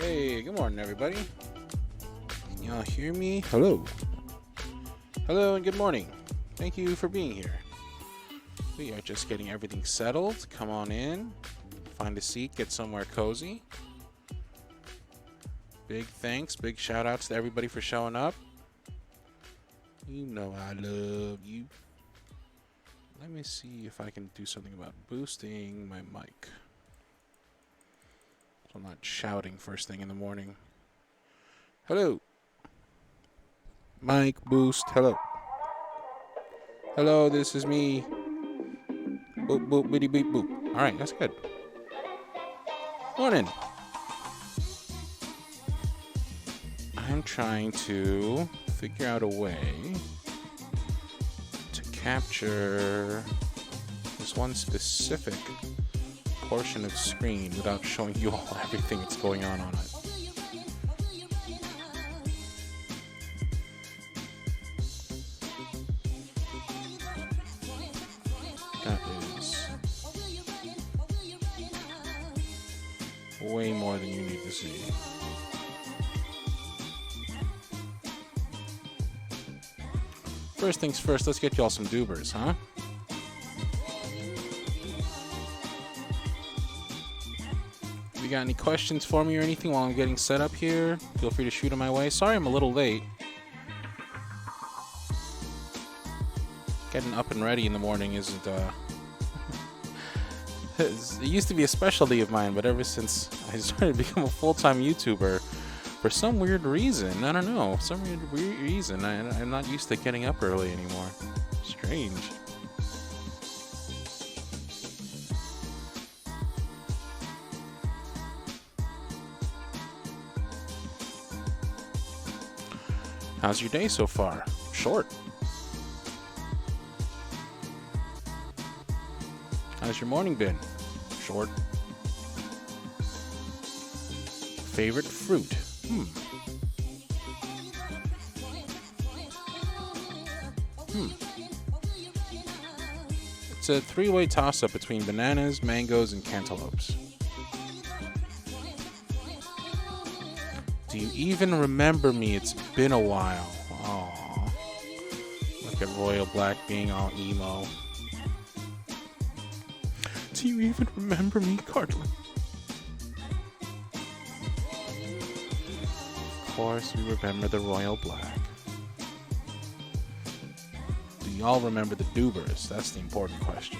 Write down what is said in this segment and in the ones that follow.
Hey, good morning, everybody. Can y'all hear me? Hello. Hello and good morning. Thank you for being here. We are just getting everything settled. Come on in. Find a seat. Get somewhere cozy. Big thanks. Big shout outs to everybody for showing up. You know I love you. Let me see if I can do something about boosting my mic. So I'm not shouting first thing in the morning. Hello. Mic boost. Hello. Hello, this is me. Boop, boop, bitty, beep, boop. All right, that's good. Morning. I'm trying to figure out a way to capture this one specific portion of screen without showing you all everything that's going on it. That is way more than you need to see. First things first, let's get y'all some doobers, huh? If you got any questions for me or anything while I'm getting set up here, feel free to shoot them my way. Sorry I'm a little late. Getting up and ready in the morning isn't, it used to be a specialty of mine, but ever since I started to become a full-time YouTuber, for some weird reason, I don't know, some weird reason, I'm not used to getting up early anymore. Strange. How's your day so far? Short. How's your morning been? Short. Favorite fruit? It's a three-way toss-up between bananas, mangoes, and cantaloupes. Do you even remember me? It's been a while. Aww. Look at Royal Black being all emo. Do you even remember me, Cartland? Of course, we remember the Royal Black. Do y'all remember the doobers? That's the important question.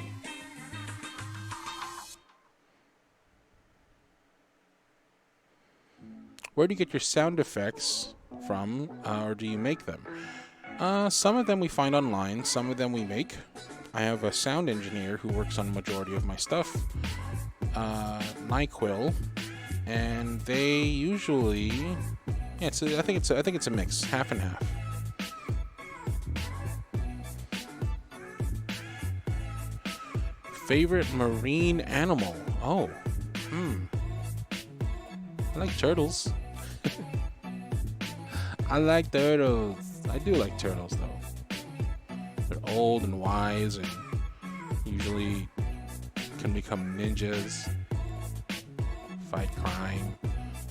Where do you get your sound effects from, or do you make them? Some of them we find online, some of them we make. I have a sound engineer who works on the majority of my stuff, NyQuil, and they usually, I think it's a mix, half and half. Favorite marine animal? Oh, I like turtles. I like turtles. I do like turtles, though. They're old and wise and usually can become ninjas, fight crime.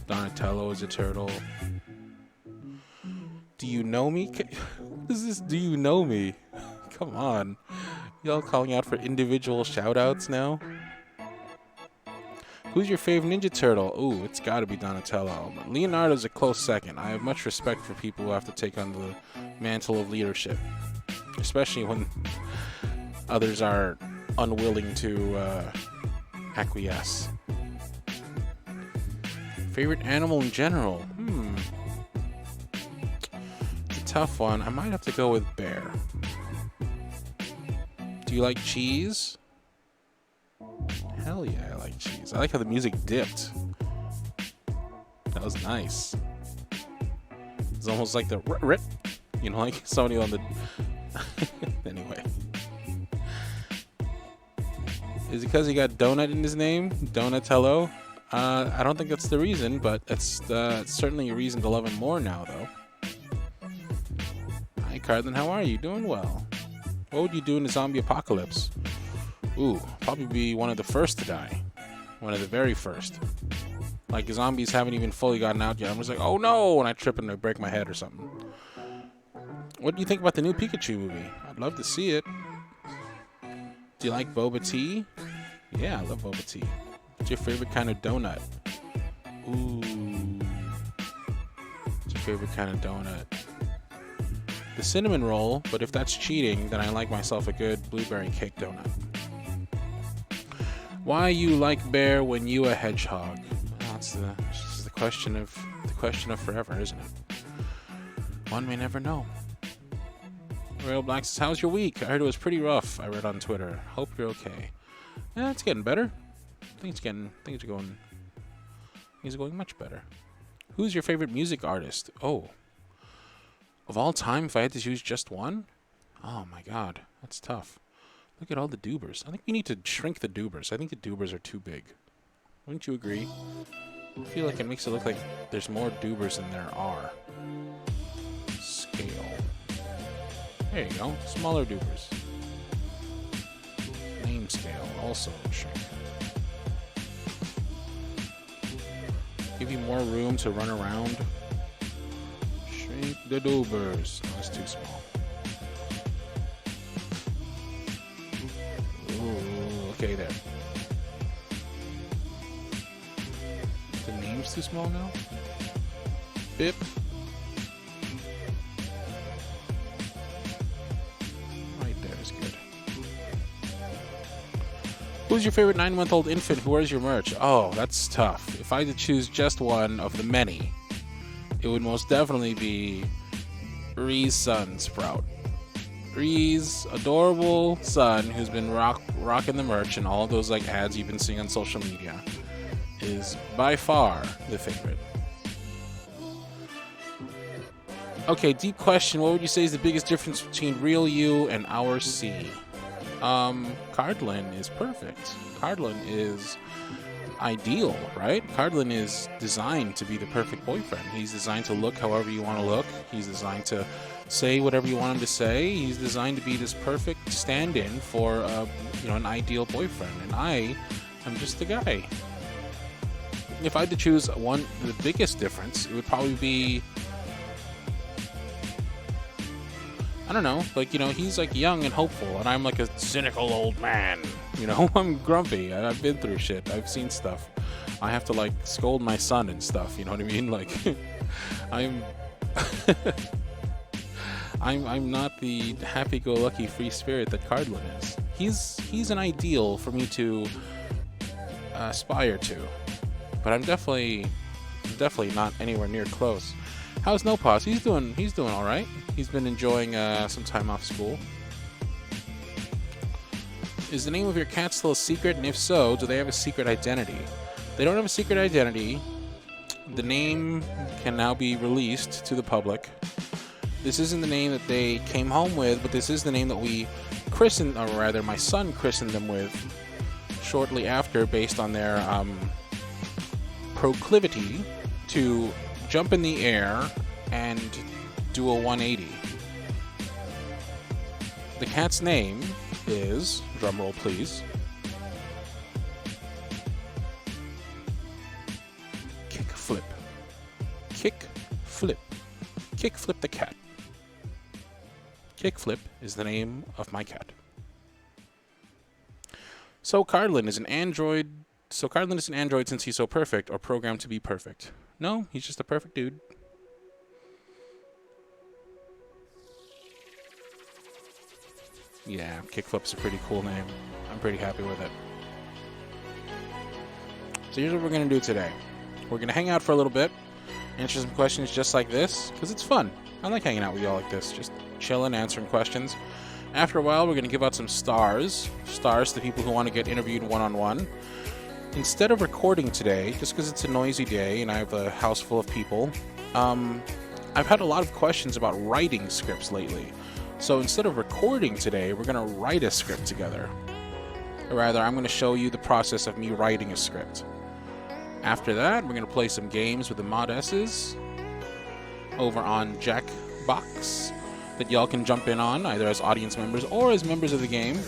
Donatello is a turtle. Do you know me? What is this? Do you know me? Come on. Y'all calling out for individual shout-outs now? Who's your favorite Ninja Turtle? Ooh, it's gotta be Donatello. But Leonardo's a close second. I have much respect for people who have to take on the mantle of leadership. Especially when others are unwilling to acquiesce. Favorite animal in general? It's a tough one. I might have to go with bear. Do you like cheese? Hell yeah, I like cheese. I like how the music dipped. That was nice. It's almost like the rip, you know, like somebody on the. Anyway, is it because he got donut in his name, Donatello? I don't think that's the reason, but it's certainly a reason to love him more now, though. Hi, Carlin. How are you? Doing well. What would you do in a zombie apocalypse? Ooh, probably be one of the first to die. One of the very first. Like, zombies haven't even fully gotten out yet. I'm just like, oh no, and I trip and I break my head or something. What do you think about the new Pikachu movie? I'd love to see it. Do you like boba tea? Yeah, I love boba tea. What's your favorite kind of donut? Ooh. What's your favorite kind of donut? The cinnamon roll, but if that's cheating, then I like myself a good blueberry cake donut. Why you like bear when you a hedgehog? Well, this is the question of forever, isn't it? One may never know. Royal Black says, how's your week? I heard it was pretty rough. I read on Twitter. Hope you're okay. Yeah, it's getting better. Things are going much better. Who's your favorite music artist? Oh. Of all time, if I had to choose just one? Oh my god, that's tough. Look at all the doobers. I think we need to shrink the doobers. I think the doobers are too big. Wouldn't you agree? I feel like it makes it look like there's more doobers than there are. Scale. There you go. Smaller doobers. Name scale. Also shrink. Give you more room to run around. Shrink the doobers. No, that's too small. Ooh, okay there. The name's too small now? Bip. Who's your favorite 9-month-old infant who wears your merch? Oh, that's tough. If I had to choose just one of the many, it would most definitely be Ree's son, Sprout. Ree's adorable son, who's been rocking the merch and all of those like ads you've been seeing on social media, is by far the favorite. Okay, deep question. What would you say is the biggest difference between real you and our C? Cardlin is perfect. Cardlin is ideal, right? Cardlin is designed to be the perfect boyfriend. He's designed to look however you want to look. He's designed to say whatever you want him to say. He's designed to be this perfect stand-in for, an ideal boyfriend. And I am just the guy. If I had to choose the biggest difference, it would probably be, I don't know, like, he's like young and hopeful, and I'm like a cynical old man. I'm grumpy. I've been through shit. I've seen stuff. I have to like scold my son and stuff. You know what I mean? Like, I'm not the happy-go-lucky free spirit that Cardlin is. He's an ideal for me to aspire to, but I'm definitely not anywhere near close. How's No Pause? He's doing all right. He's been enjoying some time off school. Is the name of your cat still a secret? And if so, do they have a secret identity? They don't have a secret identity. The name can now be released to the public. This isn't the name that they came home with, but this is the name that we christened, or rather my son christened them with shortly after, based on their proclivity to jump in the air and do a 180. The cat's name is, drumroll please, Kickflip. Kickflip. Kickflip the cat. Kickflip is the name of my cat. So Cardlin is an android. Since he's so perfect, or programmed to be perfect. No, he's just a perfect dude. Yeah, Kickflip's a pretty cool name. I'm pretty happy with it. So here's what we're going to do today. We're going to hang out for a little bit, answer some questions just like this, because it's fun. I like hanging out with y'all like this, just chilling, answering questions. After a while, we're going to give out some stars to people who want to get interviewed one-on-one. Instead of recording today, just because it's a noisy day and I have a house full of people, I've had a lot of questions about writing scripts lately. So instead of recording today, we're going to write a script together. Or rather, I'm going to show you the process of me writing a script. After that, we're going to play some games with the Mod S's over on Jackbox that y'all can jump in on, either as audience members or as members of the game.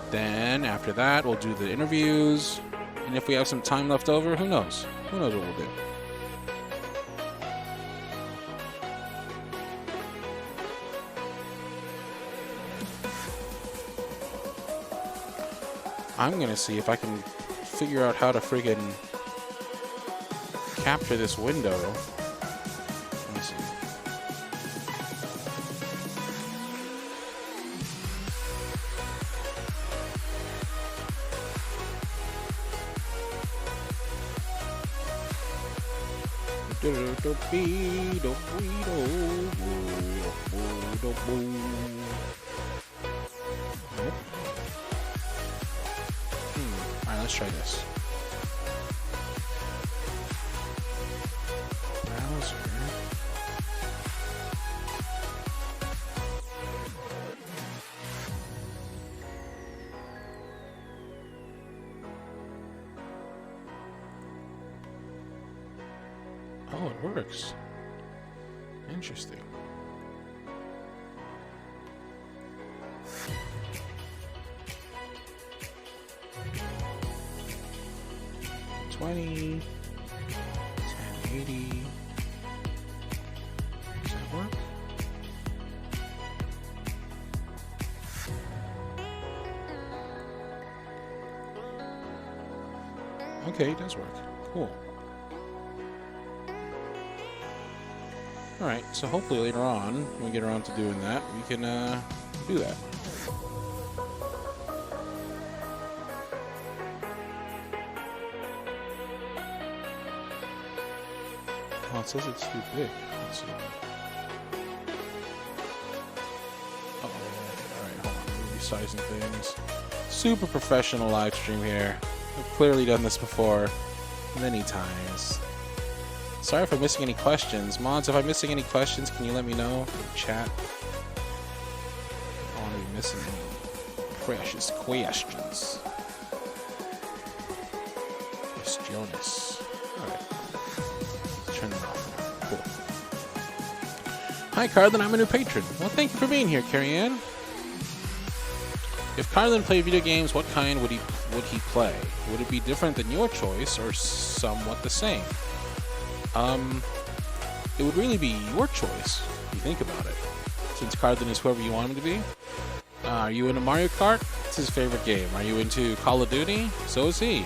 Then, after that, we'll do the interviews, And if we have some time left over, who knows? Who knows what we'll do? I'm gonna see if I can figure out how to friggin' capture this window. Let me see. Nope. Alright, let's try this. Browser. Oh, it works. Interesting. $20, 1080. Does that work? Okay, it does work. Cool. Alright, so hopefully later on, when we get around to doing that, we can do that. Oh, it says it's too big. Let's see. Uh-oh. Alright, hold on. We're resizing things. Super professional live stream here. I've clearly done this before many times. Sorry if I'm missing any questions. Mods, if I'm missing any questions, can you let me know in the chat? I don't want to be missing any precious questions. Questiones. Alright. Turn it off. Cool. Hi, Carlin. I'm a new patron. Well, thank you for being here, Carrie Ann. If Carlin played video games, what kind would he play? Would it be different than your choice, or somewhat the same? It would really be your choice, if you think about it. Since Carlin is whoever you want him to be. Are you into Mario Kart? It's his favorite game. Are you into Call of Duty? So is he.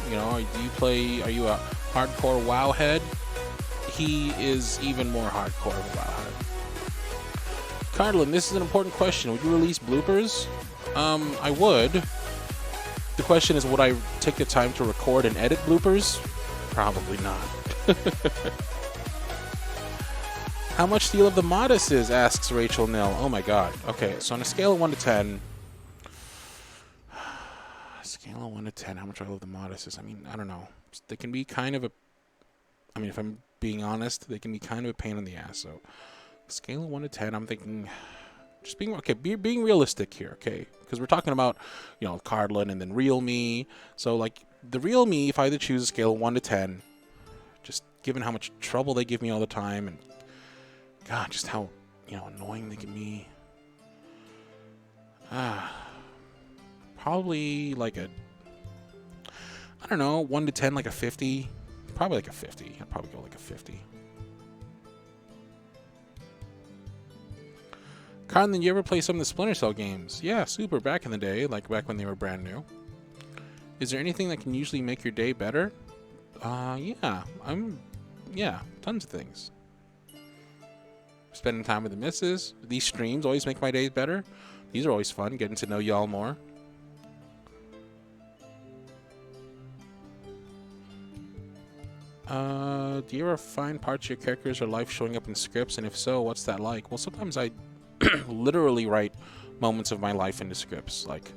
You know, are you a hardcore WoW head? He is even more hardcore of a WoW head. Carlin, this is an important question. Would you release bloopers? I would. The question is, would I take the time to record and edit bloopers? Probably not. How much do you love the Modesses? Asks Rachel Nil. Oh my god. Okay, so on a scale of 1 to 10... Scale of 1 to 10, how much I love the Modesses? I mean, I don't know. They can be kind of a... I mean, if I'm being honest, they can be kind of a pain in the ass. So, scale of 1 to 10, I'm thinking... Just being... Okay, being realistic here, okay? Because we're talking about, you know, Cardlin and then Real Me. So, like, the Real Me, if I had to choose a scale of 1 to 10... Just given how much trouble they give me all the time, and God, just how, you know, annoying they can be. Probably like a, I don't know, 1 to 10, like a 50. Probably like a 50. I'd probably go like a 50. Carlin, did you ever play some of the Splinter Cell games? Yeah, super, back in the day, like back when they were brand new. Is there anything that can usually make your day better? Yeah, tons of things. Spending time with the missus. These streams always make my days better. These are always fun, getting to know y'all more. Do you ever find parts of your characters or life showing up in scripts? And if so, what's that like? Well, sometimes I literally write moments of my life into scripts. Like,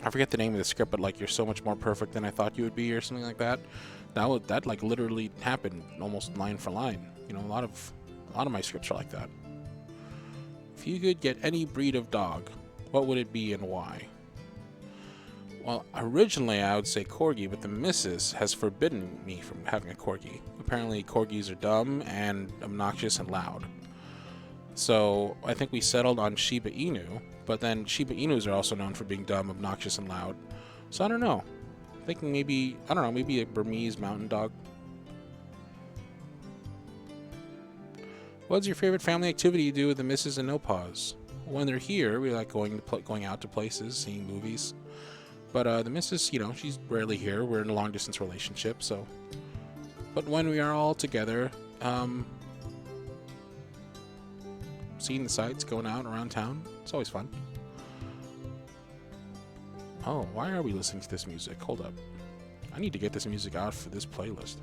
I forget the name of the script, but like, you're so much more perfect than I thought you would be, or something like that. That like literally happened almost line for line. You know, a lot of my scripts are like that. If you could get any breed of dog, what would it be and why? Well, originally I would say corgi, but the missus has forbidden me from having a corgi. Apparently corgis are dumb and obnoxious and loud. So I think we settled on Shiba Inu, But then Shiba Inus are also known for being dumb, obnoxious, and loud. So I don't know. I'm thinking maybe, I don't know, maybe a Burmese mountain dog. What's your favorite family activity you do with the missus and no pause? When they're here, we like going out to places, seeing movies. But the missus, you know, she's rarely here. We're in a long-distance relationship, so... But when we are all together, seeing the sights, going out around town, it's always fun. Oh, why are we listening to this music? Hold up. I need to get this music out for this playlist.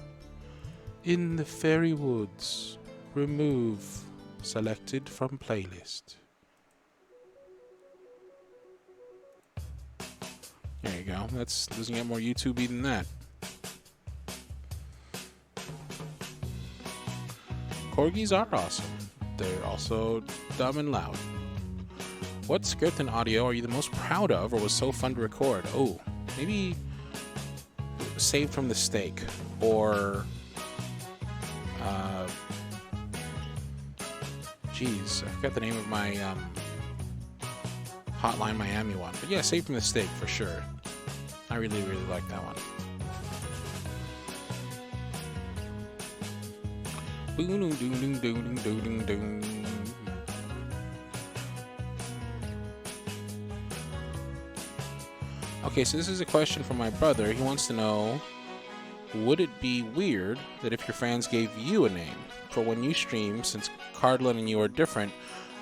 In the Fairy Woods. Remove. Selected from playlist. There you go. That's doesn't get more YouTubey than that. Corgis are awesome. They're also dumb and loud. What script and audio are you the most proud of or was so fun to record? Oh, maybe Saved from the Stake or geez, I forgot the name of my Hotline Miami one. But yeah, Saved from the Stake for sure. I really, really like that one. Okay, so this is a question from my brother. He wants to know, would it be weird that if your fans gave you a name for when you stream, since Cardlin and you are different,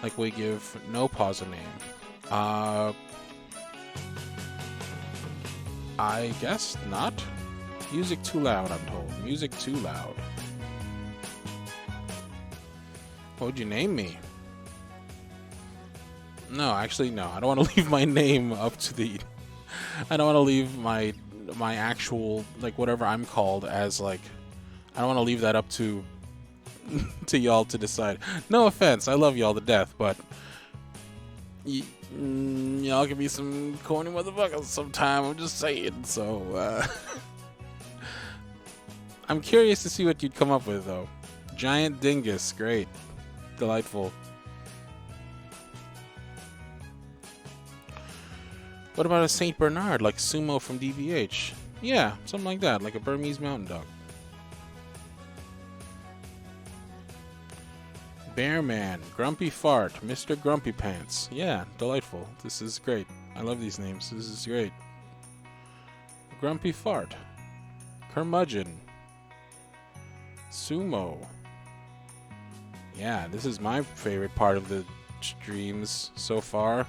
like we give No Pause a name? I guess not. Music too loud, I'm told. Music too loud. What would you name me? No, actually, no. I don't want to leave my name up to the... I don't want to leave my actual, like, whatever I'm called as, like... I don't want to leave that up to to y'all to decide. No offense, I love y'all to death, but... y'all can be some corny motherfuckers sometime, I'm just saying, so, I'm curious to see what you'd come up with, though. Giant Dingus, great. Delightful. What about a Saint Bernard, like Sumo from DBH? Yeah, something like that, like a Burmese mountain dog. Bearman, Grumpy Fart, Mr. Grumpy Pants. Yeah, delightful. This is great. I love these names. This is great. Grumpy Fart. Curmudgeon. Sumo. Yeah, this is my favorite part of the streams so far.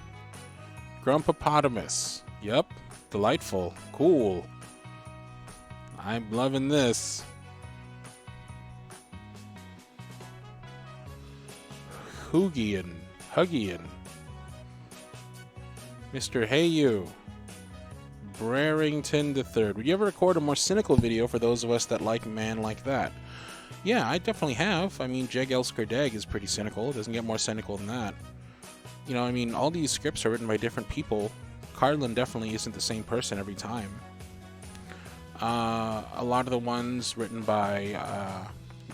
Grumpopotamus. Yep. Delightful. Cool. I'm loving this. Hoogian. Huggian. Mr. Hey You. Brerington III. Would you ever record a more cynical video for those of us that like Man Like That? Yeah, I definitely have. I mean, Jeg Elsker Dag is pretty cynical. It doesn't get more cynical than that. You know, I mean, all these scripts are written by different people. Cardlin definitely isn't the same person every time. A lot of the ones written by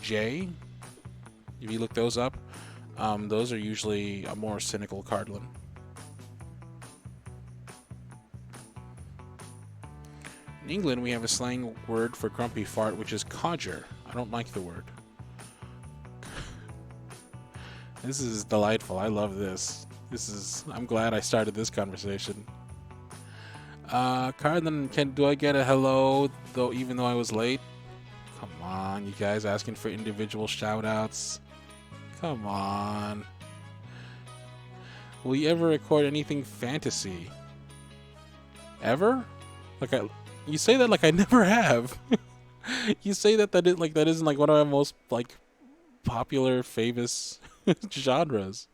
Jay, if you look those up, those are usually a more cynical Cardlin. In England, we have a slang word for grumpy fart, which is codger. I don't like the word. This is delightful. I love this. I'm glad I started this conversation. Cardlin, do I get a hello, though, even though I was late? Come on, you guys asking for individual shout-outs. Come on. Will you ever record anything fantasy? Ever? You say that like I never have. You say that that isn't like one of my most like popular, famous genres.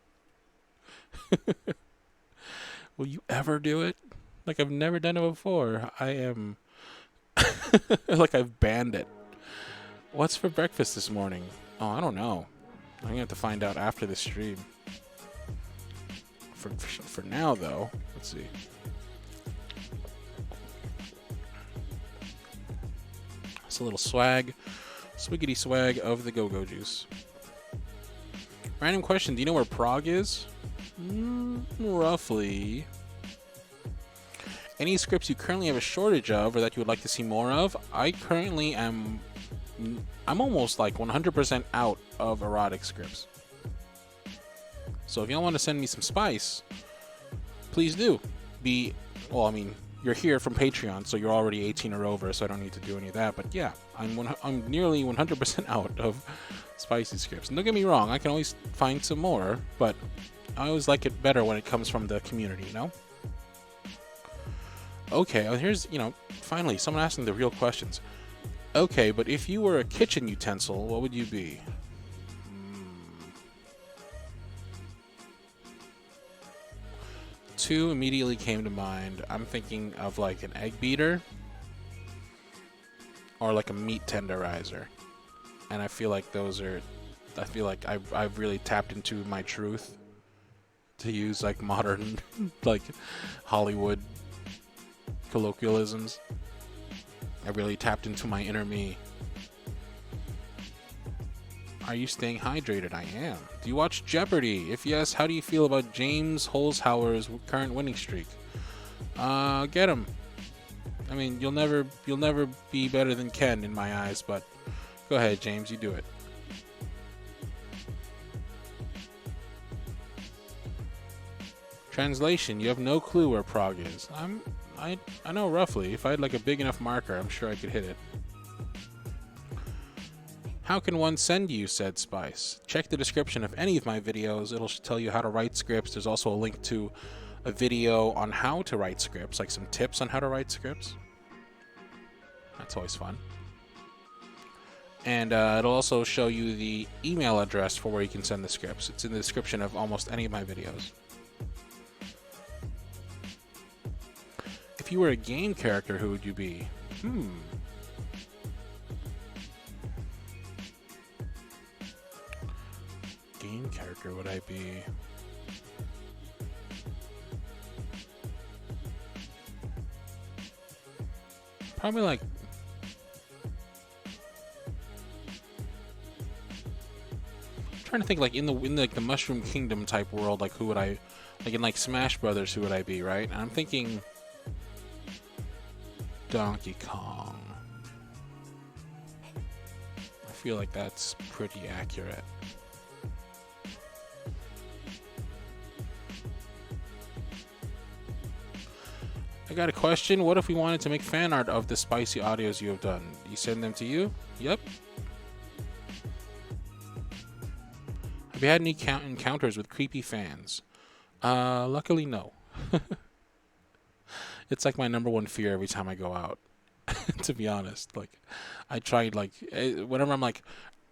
Will you ever do it? Like I've never done it before. I am like I've banned it. What's for breakfast this morning? Oh, I don't know. I'm gonna have to find out after the stream. For now, though, let's see. It's a little swag, swiggity swag of the go-go juice. Random question: do you know where Prague is? Roughly. Any scripts you currently have a shortage of or that you would like to see more of? I currently am... I'm almost like 100% out of erotic scripts. So if y'all want to send me some spice, please do. Well, I mean, you're here from Patreon, so you're already 18 or over, so I don't need to do any of that. But yeah, I'm nearly 100% out of spicy scripts. And don't get me wrong, I can always find some more, but I always like it better when it comes from the community, you know? Okay, here's, finally, someone asking the real questions. Okay, but if you were a kitchen utensil, what would you be? Two immediately came to mind. I'm thinking of like an egg beater or like a meat tenderizer. And I feel like I've really tapped into my truth, to use like modern like Hollywood colloquialisms. I really tapped into my inner me. Are you staying hydrated? I am. Do you watch Jeopardy? If yes, how do you feel about James Holzhauer's current winning streak? Get him. I mean, you'll never be better than Ken in my eyes, but go ahead, James, you do it. Translation: you have no clue where Prague is. I know roughly. If I had like a big enough marker, I'm sure I could hit it. How can one send you said spice? Check the description of any of my videos. It'll tell you how to write scripts. There's also a link to a video on how to write scripts, like some tips on how to write scripts. That's always fun. And it'll also show you the email address for where you can send the scripts. It's in the description of almost any of my videos. If you were a game character, who would you be? Game character would I be? Probably like... I'm trying to think like in the Mushroom Kingdom type world, like who would I... Like in like Smash Brothers, who would I be, right? And I'm thinking... Donkey Kong. I feel like that's pretty accurate. I got a question. What if we wanted to make fan art of the spicy audios you have done? You send them to you? Yep. Have you had any encounters with creepy fans? Luckily, no. It's like my #1 fear every time I go out. To be honest, like I tried like whenever I'm like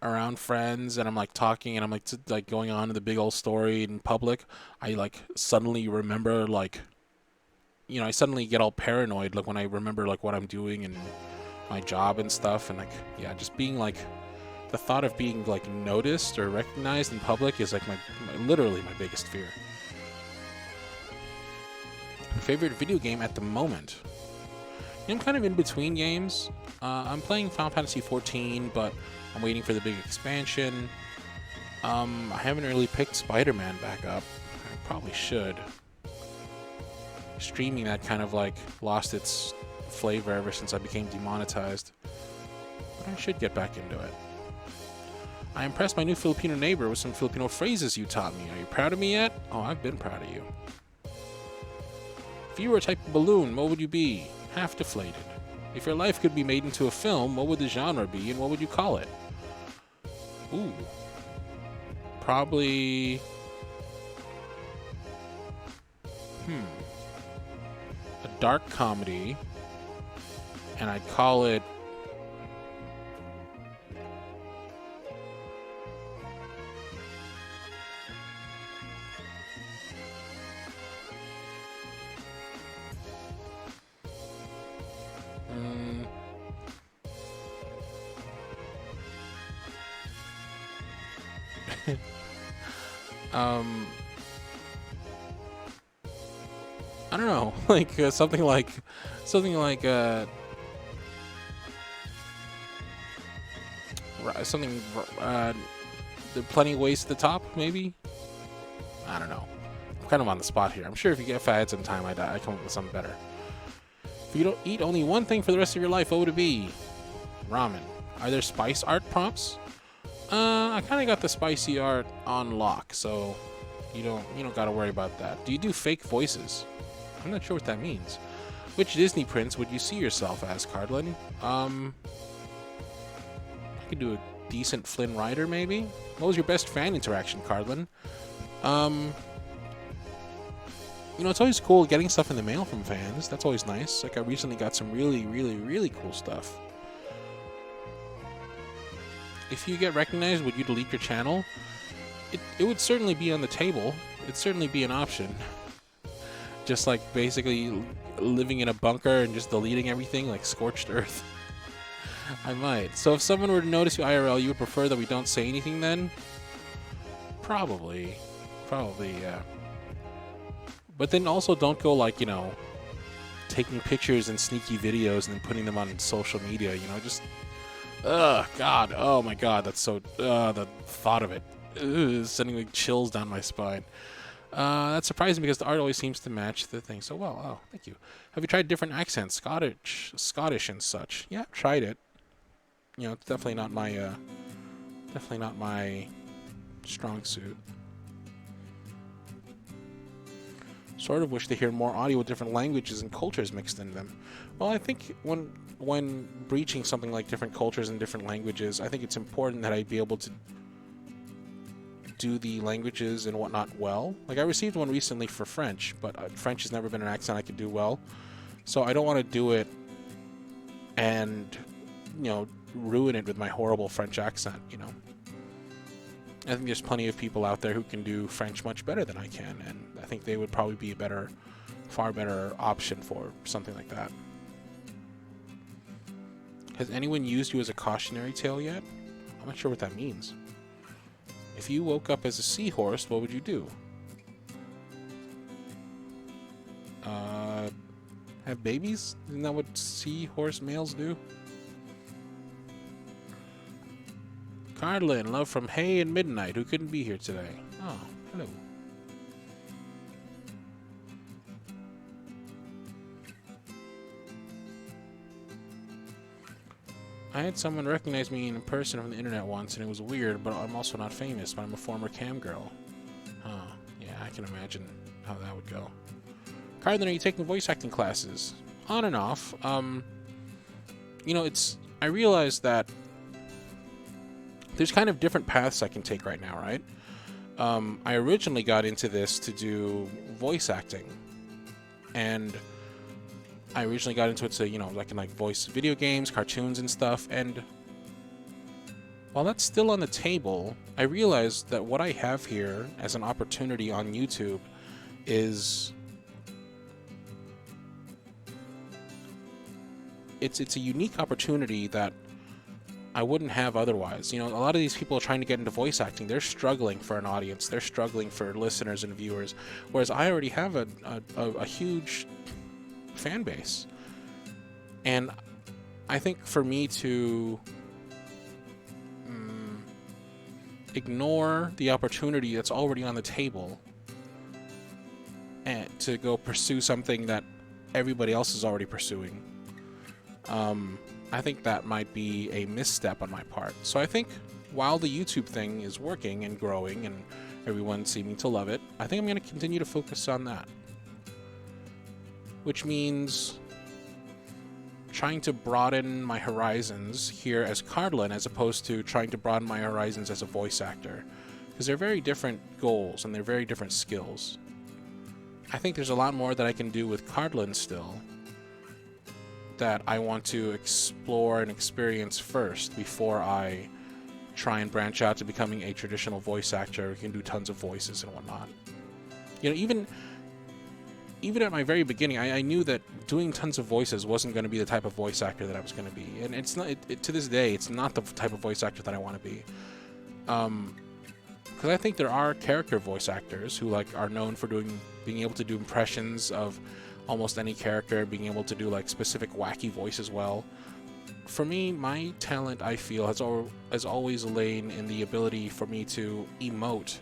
around friends and I'm like talking and I'm like going on in the big old story in public, I like suddenly remember like, I suddenly get all paranoid like when I remember like what I'm doing and my job and stuff, and like just being like the thought of being like noticed or recognized in public is like literally my biggest fear. Favorite video game at the moment? I'm kind of in between games. I'm playing Final Fantasy XIV, but I'm waiting for the big expansion. I haven't really picked Spider-Man back up. I probably should. Streaming that kind of like lost its flavor ever since I became demonetized. But I should get back into it. I impressed my new Filipino neighbor with some Filipino phrases you taught me. Are you proud of me yet? Oh, I've been proud of you. If you were a type of balloon, what would you be? Half deflated. If your life could be made into a film, what would the genre be and what would you call it? Ooh. Probably... a dark comedy. And I'd call it... I don't know, like something like there are plenty of ways to the top, maybe. I don't know. kind of on the spot here. I'm sure if I had some time, I'd come up with something better. If you don't eat only one thing for the rest of your life, what would it be? Ramen. Are there spice art prompts? I kind of got the spicy art on lock, so you don't got to worry about that. Do you do fake voices? I'm not sure what that means. Which Disney prince would you see yourself as, Cardlin? I could do a decent Flynn Rider, maybe? What was your best fan interaction, Cardlin? You know, it's always cool getting stuff in the mail from fans. That's always nice. Like, I recently got some really, really, really cool stuff. If you get recognized, would you delete your channel? It would certainly be on the table. It'd certainly be an option. Just like basically living in a bunker and just deleting everything like scorched earth. I might. So if someone were to notice you IRL, you would prefer that we don't say anything then? Probably, yeah. But then also don't go like, you know, taking pictures and sneaky videos and then putting them on social media, you know, just... God. Oh, my God. That's so... the thought of it is sending me chills down my spine. That's surprising because the art always seems to match the thing so well. Oh, thank you. Have you tried different accents? Scottish and such? Yeah, I've tried it. You know, it's definitely not my strong suit. Sort of wish to hear more audio with different languages and cultures mixed in them. Well, I think when breaching something like different cultures and different languages, I think it's important that I be able to do the languages and whatnot well. Like, I received one recently for French, but French has never been an accent I could do well. So I don't want to do it and, you know, ruin it with my horrible French accent, you know. I think there's plenty of people out there who can do French much better than I can, and I think they would probably be a far better option for something like that. Has anyone used you as a cautionary tale yet? I'm not sure what that means. If you woke up as a seahorse, what would you do? Have babies? Isn't that what seahorse males do? Cardlin, love from Hay and Midnight, who couldn't be here today. Oh, hello. I had someone recognize me in person from the internet once, and it was weird, but I'm also not famous, but I'm a former cam girl. Huh, yeah, I can imagine how that would go. Cardlin, are you taking voice acting classes? On and off. You know, I realized that there's kind of different paths I can take right now, right? I originally got into this to do voice acting, and I originally got into it to, you know, I can like voice video games, cartoons and stuff, and while that's still on the table, I realized that what I have here as an opportunity on YouTube is it's a unique opportunity that I wouldn't have otherwise. You know, a lot of these people are trying to get into voice acting. They're struggling for an audience. They're struggling for listeners and viewers, whereas I already have a huge fan base. And I think for me to ignore the opportunity that's already on the table and to go pursue something that everybody else is already pursuing, I think that might be a misstep on my part. So I think while the YouTube thing is working and growing and everyone seeming to love it, I think I'm going to continue to focus on that. Which means trying to broaden my horizons here as Cardlin as opposed to trying to broaden my horizons as a voice actor. Because they're very different goals and they're very different skills. I think there's a lot more that I can do with Cardlin still that I want to explore and experience first before I try and branch out to becoming a traditional voice actor who can do tons of voices and whatnot. You know, even at my very beginning, I knew that doing tons of voices wasn't going to be the type of voice actor that I was going to be. And it's not, to this day, it's not the type of voice actor that I want to be. Because I think there are character voice actors who are known for being able to do impressions of almost any character, being able to do specific wacky voices well. For me, my talent, I feel, has always lain in the ability for me to emote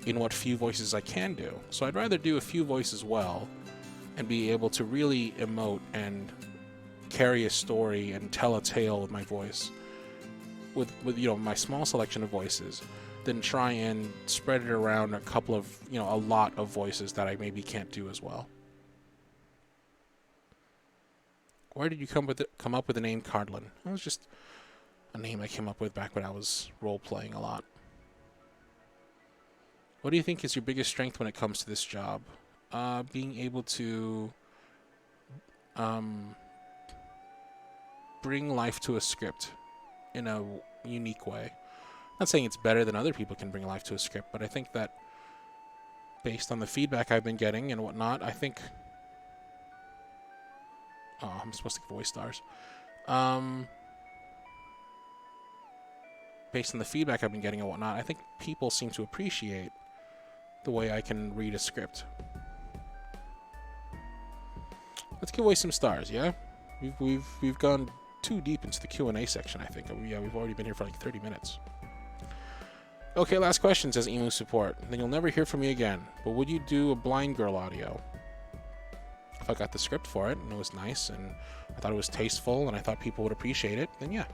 in what few voices I can do. So I'd rather do a few voices well and be able to really emote and carry a story and tell a tale with my voice with you know, my small selection of voices than try and spread it around a couple of, you know, a lot of voices that I maybe can't do as well. Where did you come up with the name Cardlin? It was just a name I came up with back when I was role-playing a lot. What do you think is your biggest strength when it comes to this job? Being able to bring life to a script in a unique way. Not saying it's better than other people can bring life to a script, but I think that based on the feedback I've been getting and whatnot, I think... Oh, I'm supposed to get voice stars. Based on the feedback I've been getting and whatnot, I think people seem to appreciate the way I can read a script. Let's give away some stars, yeah? We've gone too deep into the Q&A section, I think. Yeah, we've already been here for like 30 minutes. Okay, last question, says Emu Support. Then you'll never hear from me again. But would you do a blind girl audio? If I got the script for it and it was nice and I thought it was tasteful and I thought people would appreciate it, then yeah.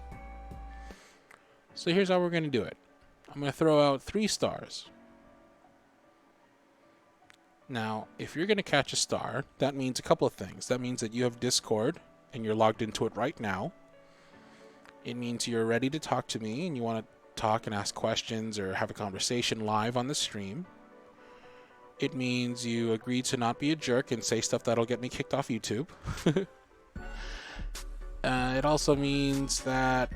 So here's how we're going to do it. I'm going to throw out 3 stars. Now, if you're going to catch a star, that means a couple of things. That means that you have Discord and you're logged into it right now. It means you're ready to talk to me and you want to talk and ask questions or have a conversation live on the stream. It means you agree to not be a jerk and say stuff that'll get me kicked off YouTube. It also means that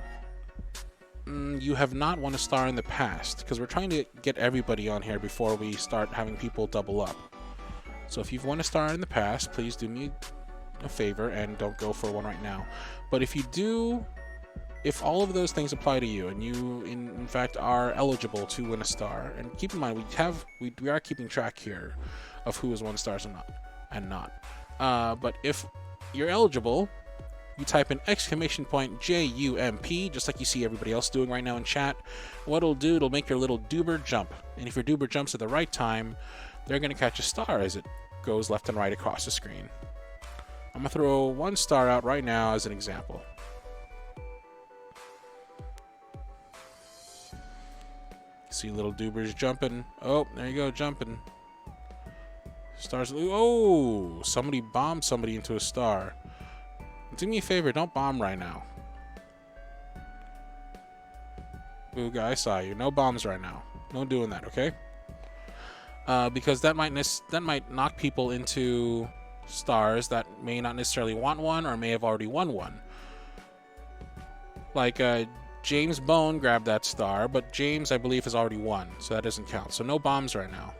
you have not won a star in the past, because we're trying to get everybody on here before we start having people double up. So if you've won a star in the past, please do me a favor and don't go for one right now. But if you do, if all of those things apply to you and you in fact are eligible to win a star, and keep in mind we are keeping track here of who has won stars and not. But if you're eligible, you type in !JUMP, just like you see everybody else doing right now in chat. What it'll do, it'll make your little doober jump. And if your doober jumps at the right time, they're going to catch a star as it goes left and right across the screen. I'm going to throw 1 star out right now as an example. See little doobers jumping. Oh, there you go, jumping. Stars. Oh, somebody bombed somebody into a star. Do me a favor, don't bomb right now. Ooga, I saw you. No bombs right now. No doing that, okay? Because that might knock people into stars that may not necessarily want one or may have already won one. Like James Bone grabbed that star, but James, I believe, has already won, so that doesn't count. So no bombs right now.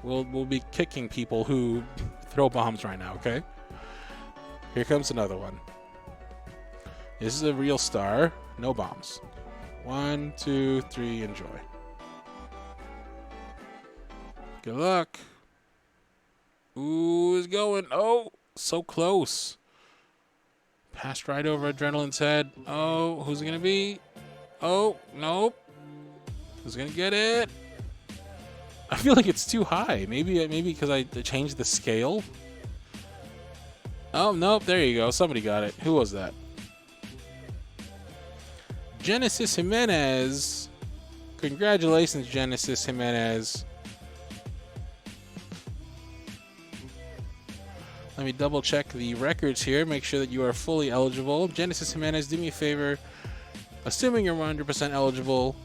We'll be kicking people who throw bombs right now, okay? Here comes another one. This is a real star. No bombs. 1, 2, 3, enjoy. Good luck. Ooh, it's going. Oh, so close. Passed right over Adrenaline's head. Oh, who's it going to be? Oh, nope. Who's going to get it? I feel like it's too high. Maybe because I changed the scale. Oh, nope. There you go. Somebody got it. Who was that? Genesis Jimenez. Congratulations, Genesis Jimenez. Let me double check the records here. Make sure that you are fully eligible. Genesis Jimenez, do me a favor. Assuming you're 100% eligible,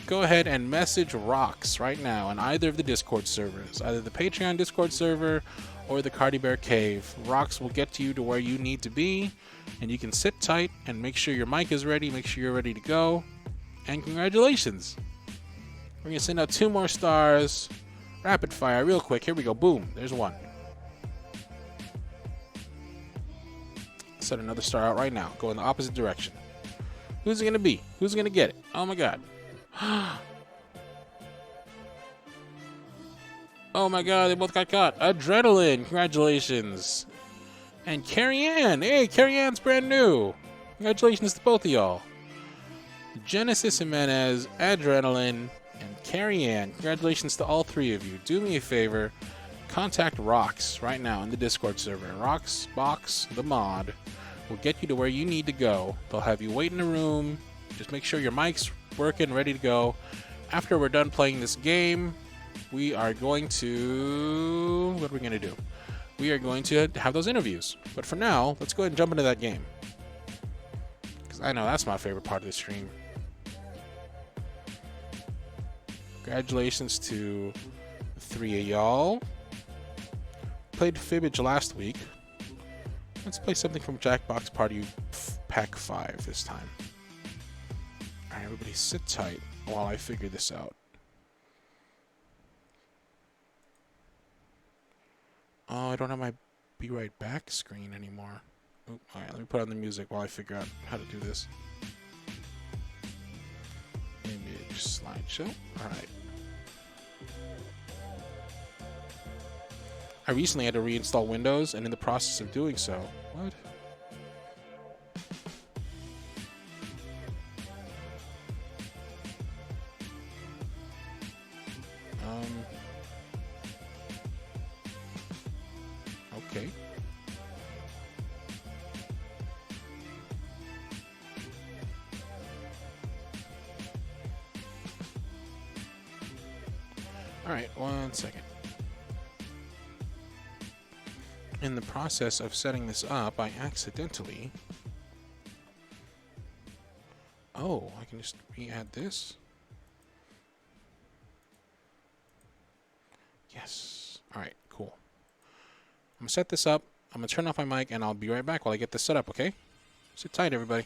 go ahead and message Rocks right now on either of the Discord servers. Either the Patreon Discord server or the Cardi Bear Cave. Rocks will get you to where you need to be, and you can sit tight and make sure your mic is ready, make sure you're ready to go, and congratulations. We're going to send out 2 more stars. Rapid fire, real quick. Here we go. Boom. There's 1. Set another star out right now. Go in the opposite direction. Who's it going to be? Who's going to get it? Oh, my God. Oh my God, they both got caught. Adrenaline, congratulations. And Carrie Ann. Hey, Carrie Ann's brand new. Congratulations to both of y'all. Genesis Jimenez, Adrenaline, and Carrie Ann. Congratulations to all three of you. Do me a favor. Contact Rox right now in the Discord server. Roxbox, the mod, will get you to where you need to go. They'll have you wait in a room. Just make sure your mic's working, ready to go. After we're done playing this game, we are going to... What are we going to do? We are going to have those interviews. But for now, let's go ahead and jump into that game. Because I know that's my favorite part of the stream. Congratulations to the three of y'all. Played Fibbage last week. Let's play something from Jackbox Party Pack 5 this time. Alright, everybody sit tight while I figure this out. Oh, I don't have my Be Right Back screen anymore. Alright, let me put on the music while I figure out how to do this. Image slideshow. Alright. I recently had to reinstall Windows, and in the process of doing so... What? Okay. Alright, 1 second. In the process of setting this up, I accidentally... Oh, I can just re-add this? Yes. Alright, cool. I'm gonna set this up, I'm gonna turn off my mic, and I'll be right back while I get this set up, okay? Sit tight, everybody.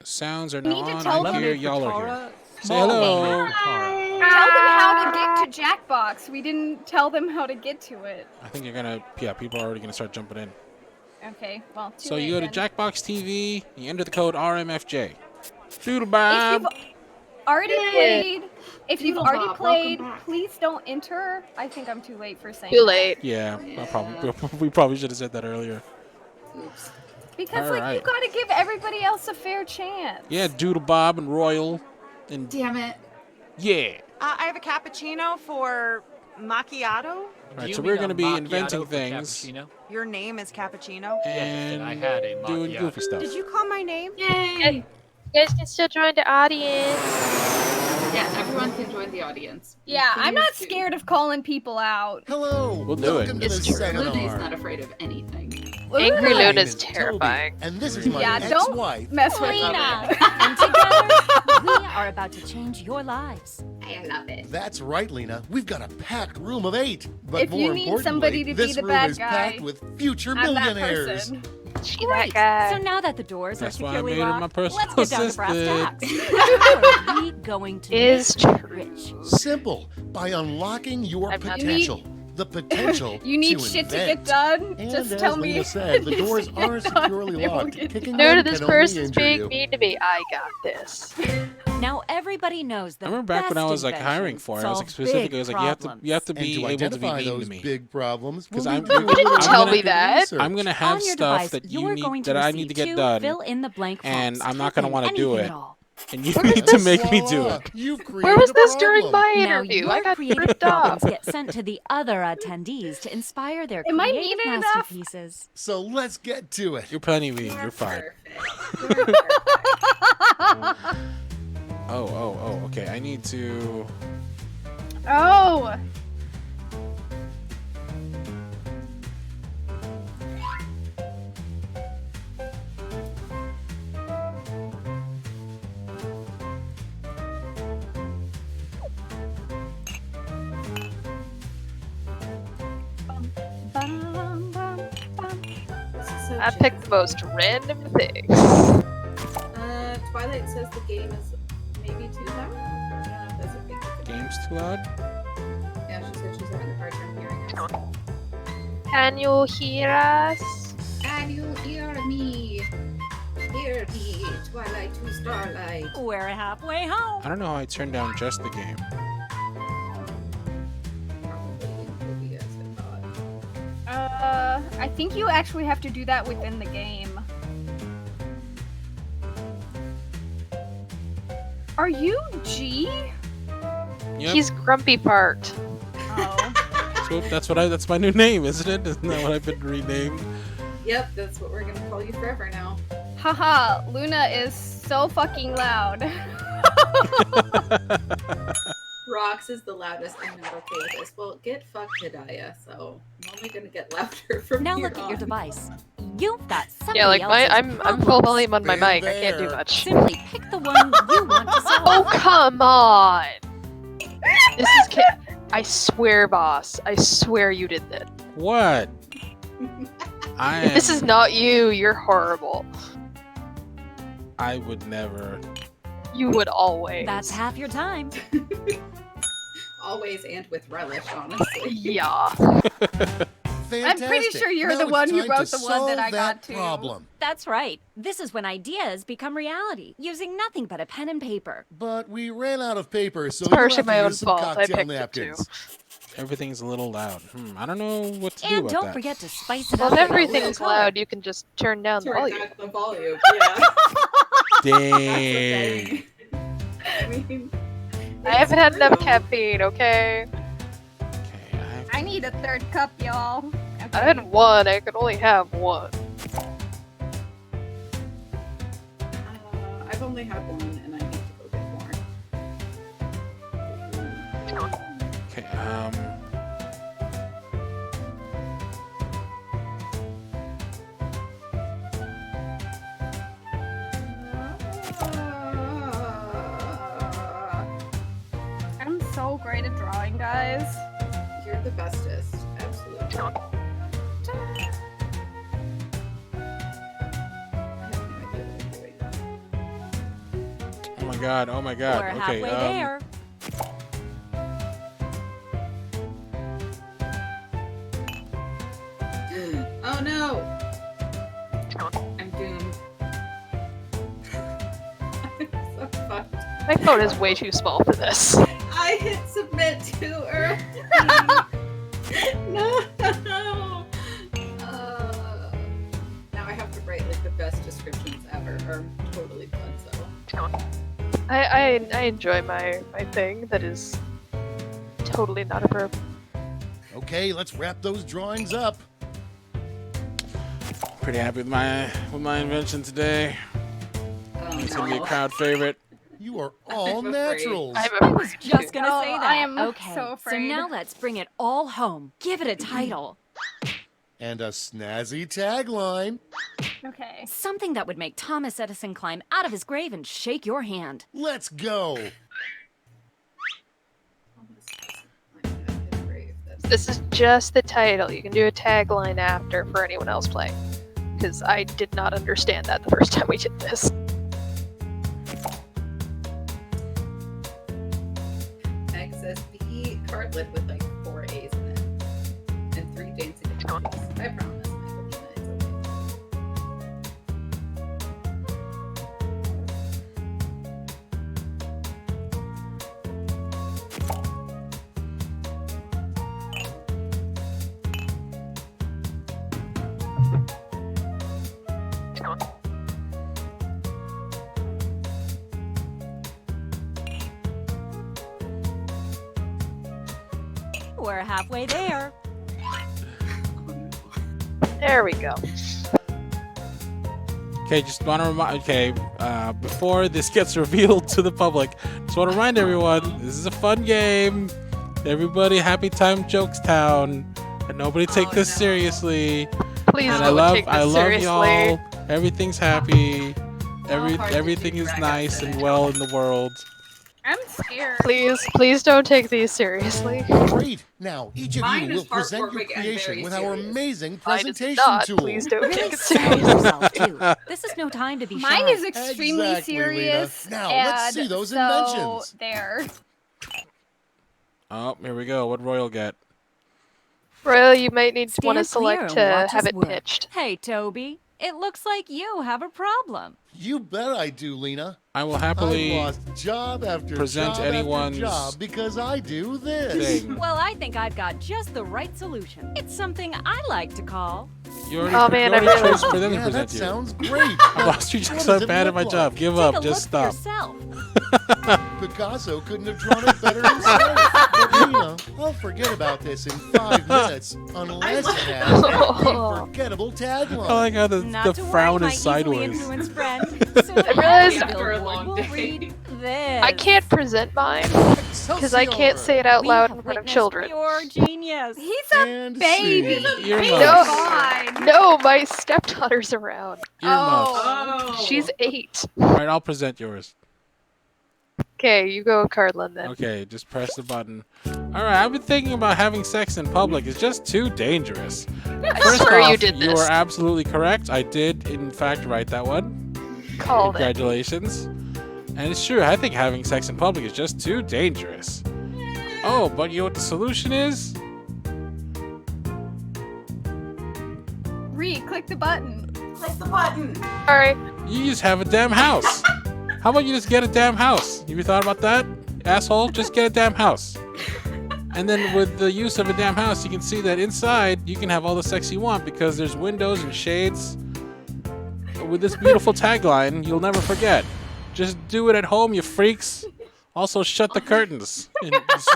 Sounds are You now need to on. tell I them- hear y'all are here. Katara, Say small hello. lemonade Katara. Tell them how to get to Jackbox. We didn't tell them how to get to it. I think you're gonna. Yeah, people are already gonna start jumping in. Okay, well, too So late you go to then. Jackbox TV. You enter the code RMFJ. Doodle If Bob. you've already played, Doodle Bob, welcome played, back. please don't enter. I think I'm too late for saying Too that. late. Yeah, we probably should have said that earlier. Oops. Because All like you right. gotta give everybody else a fair chance. Yeah, Doodle Bob and Royal, and Damn it. yeah. I have a cappuccino for macchiato. All Do right, you so mean we're a gonna be macchiato inventing for things cappuccino? Your name is cappuccino. Yes, and and I had a doing macchiato. goofy stuff. Did you call my name? Yay! You guys can still join the audience. Yeah, everyone can join the audience. Yeah, I'm not Please do. scared of calling people out. Hello. We'll do Welcome it. to It's the true. seminar. Luna's not afraid of anything. Angry My name Luna's is Toby, terrifying. and this is my Yeah, don't ex-wife. mess with Lena. me. And together, we are about to change your lives. I love it. That's right, Lena. We've got a packed room of 8. But If you more need importantly, somebody to be this the room bad is guy, packed with future I'm that millionaires. person. She Great. that So guy. now that the doors That's are why I securely made her my locked, personal let's get down to brass assistant. tacks. How are we going to Is make you true. rich? Simple. By unlocking your I'm not- potential. The potential You need to shit to invent. get done. And Just as tell me. Lena said, the it needs doors to get aren't done. securely They won't locked. get Kicking No, them this can only person's injure being you. mean to me. I got this. Now everybody knows the I remember back when I best was like hiring inventions for it, I was like solve specifically, big I was like, problems. you have to And be to able to be identify mean those to me. big problems, 'Cause we'll I'm- need to do You a didn't little tell bit me of that. research. I'm gonna have On your stuff device, that you you're need going to that I receive need to get two done, fill in the blank and prompts. I'm not Type gonna in want to do anything it, at all. and you need to make me do Voila, it. You've created Where was a this during problem. my Now interview? your I got creative ripped off. problems get sent to the other attendees to inspire their Am I creative needed enough? masterpieces. So let's get to it. You're plenty mean. You're fine. Perfect. Oh. Okay, I need to. Oh. Bum, bum, bum. I picked the most random things. Twilight says the game is maybe too loud. I don't know if that's a big Game's too loud. Yeah, she said she's having a hard time hearing us. Can you hear us? Can you hear me? Hear me, Twilight to Starlight. We're halfway home. I don't know how I turned down just the game. Probably in OBS, I thought. I think you actually have to do that within the game. Are you G? Yep. He's Grumpy Part. Oh. So that's my new name, isn't it? Isn't that what I've been renamed? Yep, that's what we're gonna call you forever now. Haha, Luna is so fucking loud. Rox is the loudest. I'm not okay with this. Well, get fucked, Hidayah. So I'm only gonna get louder from Now here look at your on. device. You've got somebody Yeah, like else's I'm full problems. volume on my Been mic. I can't do there. much. Simply pick the one you want to solve. Oh come on! This is I swear, boss. I swear you did that. What? I am, This is not you. You're horrible. I would never. You would always. That's half your time. Always and with relish, honestly. Yeah. Fantastic. I'm pretty sure you're Now the it's one who time wrote to the one that I solve got to. problem. That's right. This is when ideas become reality, using nothing but a pen and paper. But we ran out of paper, so It's you'll partially have to my own use some fault. I cocktail picked it napkins. Everything's a little loud. I don't know what to do And about don't that. forget to spice it Well, up. if with a everything's little color. loud, you can just turn down the Turn volume. back the volume. Yeah. Dang. I mean, I haven't had enough caffeine, okay? Okay, I need a third cup, y'all. Okay. I had one. I could only have one. I've only had one, and I need to go get more. Okay, I'm so great at drawing, guys. You're the bestest. Absolutely. I have no idea what I'm doing. god. Oh my god. We're Okay. halfway there. Oh no! I'm doomed. I'm so fucked. My phone is way too small for this. I hit submit too early. No. Now I have to write like the best descriptions ever, or I'm totally done. So. I enjoy my thing that is totally not a verb. Okay, let's wrap those drawings up. Pretty happy with my invention today. Oh, It's gonna be a no. crowd favorite. You are all I'm afraid. naturals. I'm I a was just gonna Oh, say that. I am okay, so afraid. now let's bring it all home. Give it a title. And a snazzy tagline. Okay. Something that would make Thomas Edison climb out of his grave and shake your hand. Let's go. This is just the title. You can do a tagline after for anyone else playing. Because I did not understand that the first time we did this. XSB cardlet with like 4 A's in it. And 3 dancing A's. I promise. Evelina, it's okay. We're halfway there. There we go. Okay, just want to remind. Okay, before this gets revealed to the public, just want to remind everyone this is a fun game. Everybody, happy time, jokes town, and nobody take this no. seriously. Please And don't take this I love seriously. y'all. Everything's happy. How hard Everything did you is drag nice us and today? well in the world. I'm scared. Please don't take these seriously. Great. Now, each of Mine you will is present your heartwarming and creation very with our serious. amazing Mine is presentation not. tool. Please don't Really take it serious seriously. yourself, too. This is no time to be Mine shy. is extremely Exactly, Lena. serious. Now, let's see and those so inventions. There. Oh, here we go. What Royal get? Royal, you might need to want to Stand clear select and to watch have us it work. pitched. Hey, Toby. It looks like you have a problem. You bet I do, Lena. I will I've happily lost job after present job anyone's after job because I do this. thing. Well, I think I've got just the right solution. It's something I like to call. You already, Oh, man, you I already really- chose for them to Yeah, present that you. sounds great. I lost you What just does so it bad at my look job. like? Give Take up. a Just look stop. for yourself. Picasso couldn't have drawn it better himself. But Lena, I'll forget about this in 5 minutes unless it has a forgettable tagline. I like how the Not to frown worry, my is easily sideways. influenced friend. So I realized- the After a billboard long will day. read this. I can't present mine because I can't say it out We loud have in front of witnessed children. Pure genius. He's a And baby. scene. Earmuffs. No. God. No, my stepdaughter's around. Earmuffs. Oh. She's 8. All right, I'll present yours. Okay, you go, Cardlin, then. Okay, just press the button. All right, I've been thinking about having sex in public. It's just too dangerous. I First swear off, you did you this. were absolutely correct. I did, in fact, write that one. Called it. Congratulations. And it's true. I think having sex in public is just too dangerous. Oh, but you know what the solution is? Click the button. Click the button. Alright. You just have a damn house. How about you just get a damn house? Have you thought about that, asshole? Just get a damn house. And then with the use of a damn house, you can see that inside you can have all the sex you want because there's windows and shades. With this beautiful tagline, you'll never forget. Just do it at home, you freaks. Also, shut the curtains. And just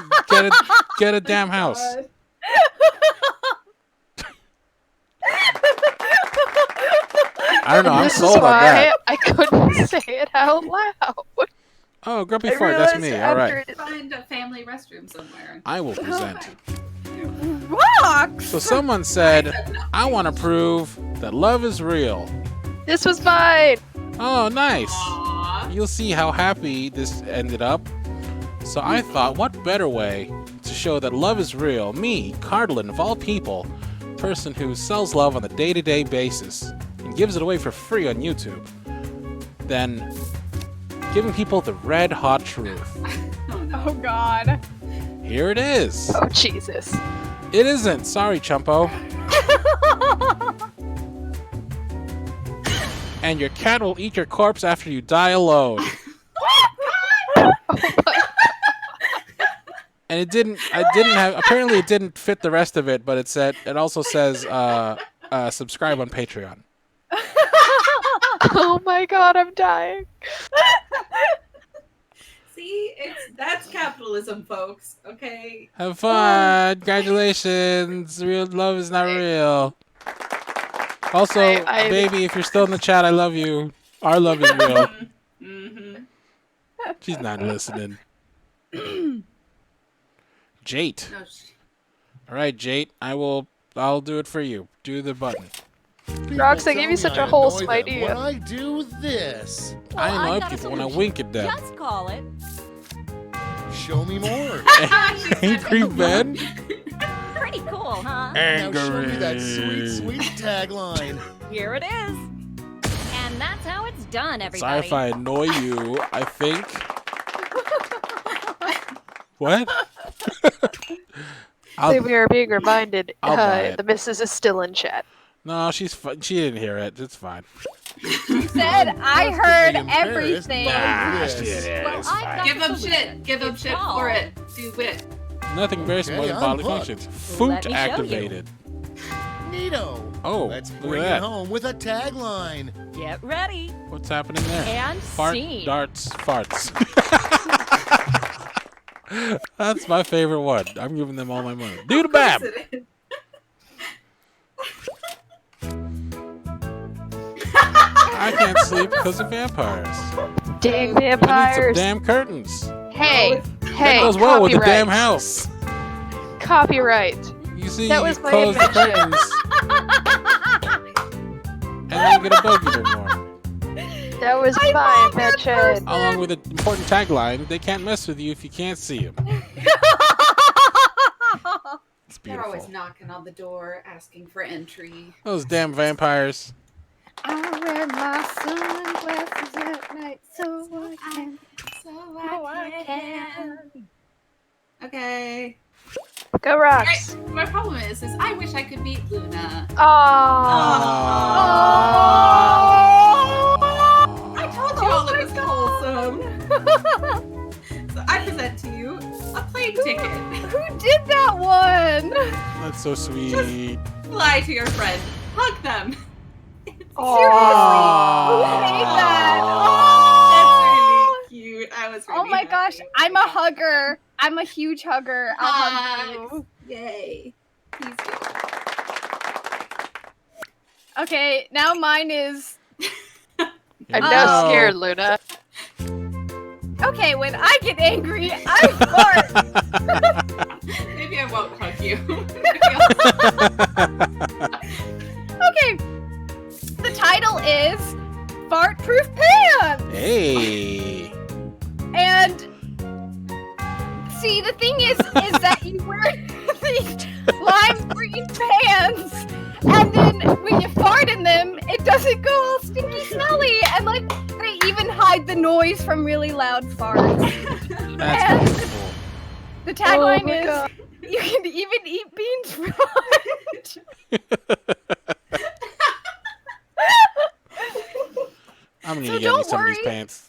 get a damn house. God. I don't know. I'm This is sold on why that. I couldn't say it out loud. Oh, Grumpy I Fart, that's realized me. All after right. it- Find a family restroom somewhere. I will present. Rocks. So someone said, I want to prove that love is real. This was mine. Oh, nice. Aww. You'll see how happy this ended up. So I thought, what better way to show that love is real? Me, Cardlin, of all people, person who sells love on a day-to-day basis and gives it away for free on YouTube, than Giving people the red hot truth. Oh no. Oh God. Here it is. Oh, Jesus. It isn't. Sorry, Chumpo. And your cat will eat your corpse after you die alone. And it didn't. I didn't have. Apparently, it didn't fit the rest of it. But it said. It also says, subscribe on Patreon. Oh my God, I'm dying. See, that's capitalism, folks. Okay. Have fun. Congratulations. Real love is not real. Also, I- baby, if you're still in the chat, I love you. Our love is real. Mm-hmm. She's not listening. Jate. No, All right, Jate. I'll do it for you. Do the button. People Rox, I gave tell you me such I a wholesome annoy them idea. When I do this, I Well, annoy I've got a people when I solution. wink at them. Just call it. show me more. Angry Ben. Pretty cool, huh? Now show me that sweet, sweet tagline. Here it is. And that's how it's done, Sorry everybody. if I annoy you. I think. What? Say we are being reminded I'll buy it. the missus is still in chat. No, she's fine. She didn't hear it. It's fine. You said I heard Embarrassed everything. by Nah, this. she didn't hear it. Well, It's I've fine. got Give the them solution. shit. Give them It's shit called- for it. Do it. Nothing embarrassing more Okay, than bodily I'm hooked. functions. Food Let me show you. activated. Neato. Oh, Let's look bring at it that. home with a tagline. Get ready. What's happening there? And Fart, scene. darts, farts. That's my favorite one. I'm giving them all my money. Do the bam! I can't sleep because of vampires. Dang I need some vampires. damn curtains. Hey, That hey, goes well with the copyright. damn house. Copyright. You see, That you was my close the invention. curtains, and then you get a bogey more. That was my invention. Along with an important tagline, they can't mess with you if you can't see them. It's They're beautiful. always knocking on the door, asking for entry. Those damn vampires. I wear my sunglasses at night so I can. So I can. Okay. Go Rocks. Alright, my problem is I wish I could beat Luna. Aww. I told you all it was wholesome. So I present to you a plane ticket. Who did that one? That's so sweet. Fly to your friend. Hug them. Who made that? That's really cute. I was really Oh my gosh, happy. I'm a hugger. I'm a huge hugger. I'll hug you. Yay. Please do. Okay, now mine is. I'm now scared, Luna. Okay, when I get angry, I fart. Maybe I won't hug you. Okay, the title is Fart Proof Pants. Hey. And see, the thing is that you wear these lime green pants, and then when you fart in them, it doesn't go all stinky smelly, and like they even hide the noise from really loud farts. That's And beautiful. the tagline Oh my is, God. "You can even eat beans for lunch." I'm gonna So get me don't some of these worry. pants.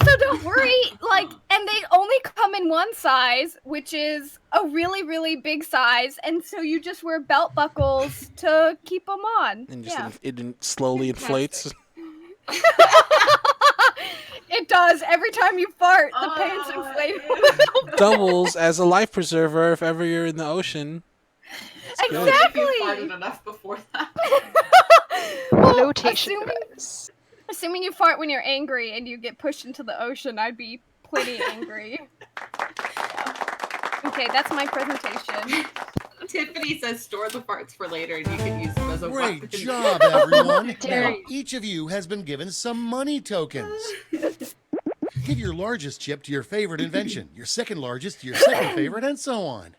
So don't worry, like, and they only come in one size, which is a really, really big size, and so you just wear belt buckles to keep them on. And just Yeah. it slowly inflates. It does. Every time you fart, the pants Oh, inflate. Doubles as a life preserver if ever you're in the ocean. It's good. Exactly. If you farted enough before that. Well, Notation device. assuming you fart when you're angry and you get pushed into the ocean, I'd be plenty angry. Okay, that's my presentation. Tiffany says store the farts for later and you can use them as a Great weapon. job, everyone. Dare Now, you. each of you has been given some money tokens. Give your largest chip to your favorite invention, your second largest to your second favorite, and so on.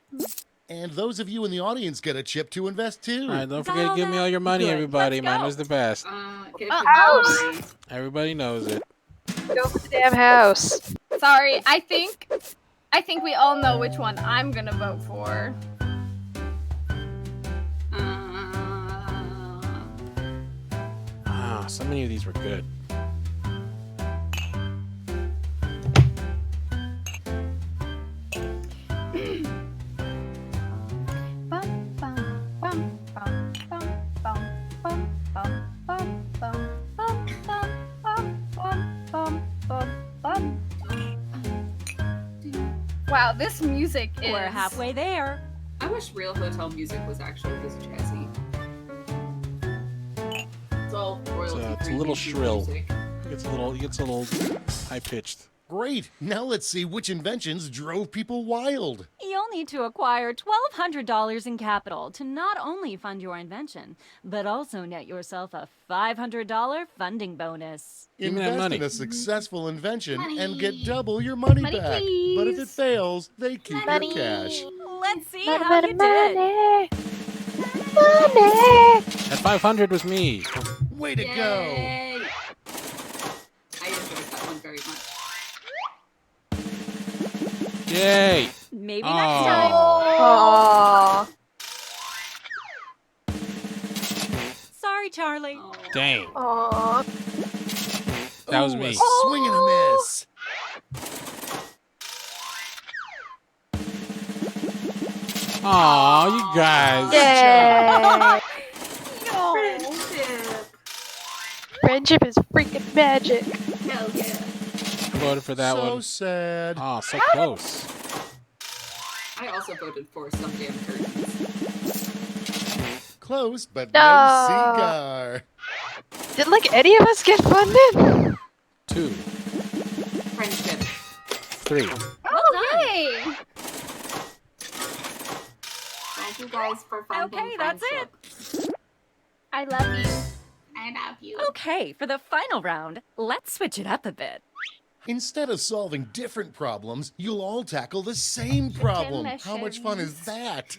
And those of you in the audience get a chip to invest too. All right, don't Got forget to all give me that? all your money, Good. everybody. Let's Mine go. was the best. Give Uh-oh. your money. Everybody knows it. Go for the damn house. Sorry, I think we all know which one I'm gonna vote for. So many of these were good. Wow, this music is... We're halfway there. I wish real hotel music was actually this jazzy. It's all royalty. It's a little shrill. It gets a little high pitched. Great. Now let's see which inventions drove people wild. You'll need to acquire $1,200 in capital to not only fund your invention, but also net yourself a $500 funding bonus. Give me that Invest money. in a successful invention Money. and get double your money, Money, back. please. But if it fails, they keep Money. your cash. Let's see Money, how money, you did. money. Money. That 500 was me. Way to go. Yay! I enjoyed that one very much. Yay! Maybe Oh. next time. Aww. Sorry, Charlie. Oh. Dang. Aww. That was Ooh, me. A swing and a miss. Aw, you guys. Yay. Friendship. Friendship is freaking magic. Hell yeah. I voted for that So one. sad. Oh, so close. I also voted for some damn curtains. Close, but No. no cigar. Did like any of us get funded? 2, Friendship. 3. Oh, yay! Thank you guys for finding Okay, that's friendship. I love you. I love you. Okay, for the final round, let's switch it up a bit. Instead of solving different problems, you'll all tackle the same problem. How much fun is that?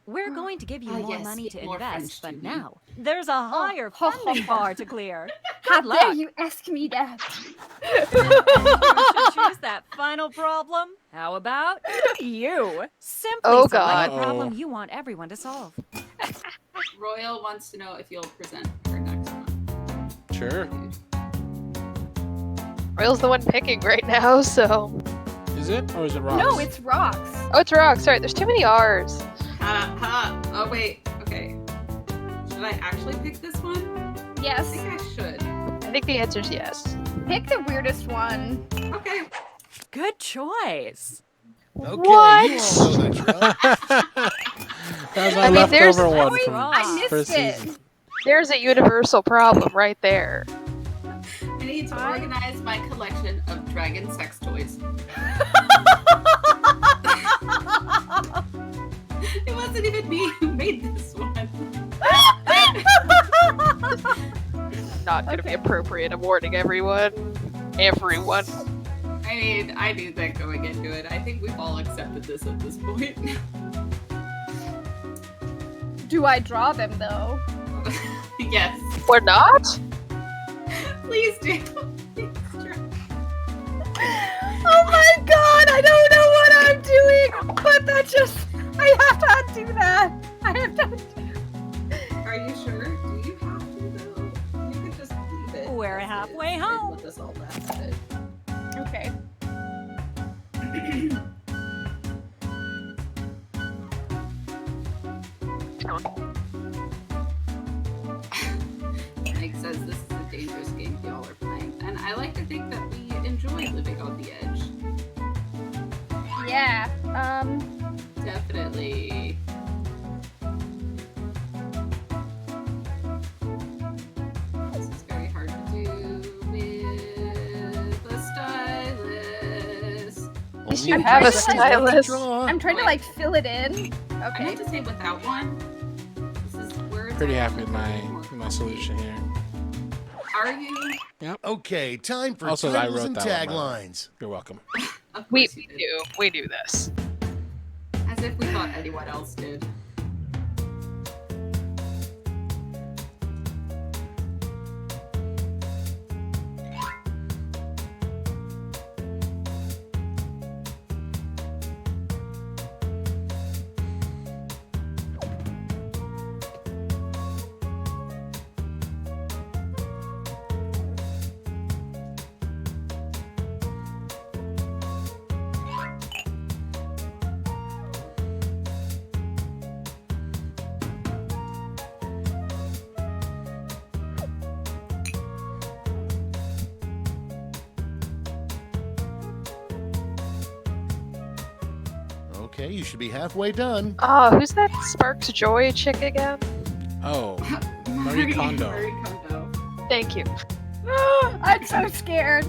We're going to give you Ah, more yes, money to more invest, French but to me. now there's a higher ho, funding ho. bar to clear. How Good dare luck. you ask me that? You should choose that final problem. How about you? Simply Oh, select God. the problem you want everyone to solve. Royal wants to know if you'll present her next one. Sure. Royal's the one picking right now, so. Is it? Or is it rocks? No, it's rocks. Oh, it's rock. Sorry, there's too many R's. Oh, wait. Okay. Should I actually pick this one? I Yes. think I should. I think the answer's yes. Pick the weirdest one. Okay. Good choice. Okay, What? you all know the drill. That was I our mean, there's- leftover one Wait, from I missed first it. season. There's a universal problem right there. I need to organize my collection of dragon sex toys. It wasn't even me who made this one. Not gonna be appropriate. I'm warning everyone. Everyone. I mean, I knew that going into it. I think we've all accepted this at this point. Do I draw them though? Yes. Or not? Please do. Please try. Oh my god, I don't know what I'm doing, but that just... I have to undo that. I have to undo. Are you sure? Do you have to, though? You could just leave it. We're as halfway is home. and let us all laugh at it. Okay. Mike says this is a dangerous game y'all are playing, and I like to think that we enjoy living on the edge. Yeah. Definitely. This is very hard to do with a stylus. At least Only you a have a few seconds left to stylus. draw. I'm trying to like fill it in. I Okay. have to say without one. This is where it's Pretty at. happy with my solution here. Are you? Okay, time for Also, I titles wrote and that one, by the way. taglines. You're welcome. Of We course you did. knew. We knew this. As if we thought anyone else did. Okay, you should be halfway done. Who's that Sparks Joy chick again? Oh, Marie Kondo. Marie Kondo. Thank you. I'm so scared.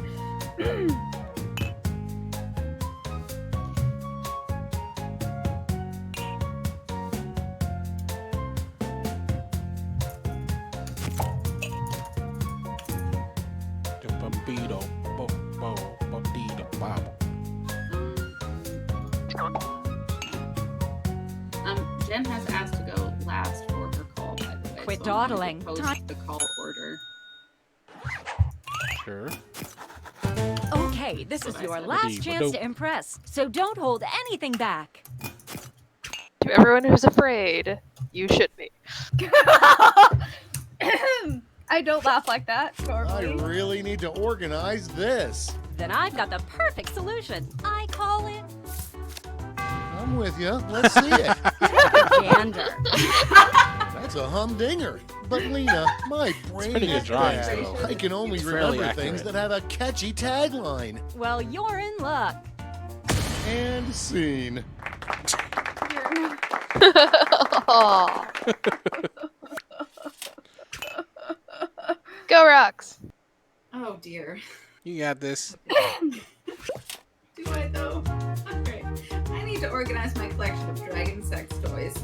Jen has asked to go last for her call, by the way. Quit so I'm going dawdling. to post the call order. Sure. Okay, this is what I your said. last chance to impress, so don't hold anything back. To everyone who's afraid, you should be. I don't laugh like that I normally. really need to organize this. Then I've got the perfect solution. I call it I'm with you. Let's see it. gander. That's a humdinger. But Lena, my brain pretty good is drawings, bad. though. I can only It's fairly remember things accurate. that have a catchy tagline. Well, you're in luck. And scene. Aw. Go Rocks! Oh dear. You got this. Do I though? Alright. I need to organize my collection of dragon sex toys.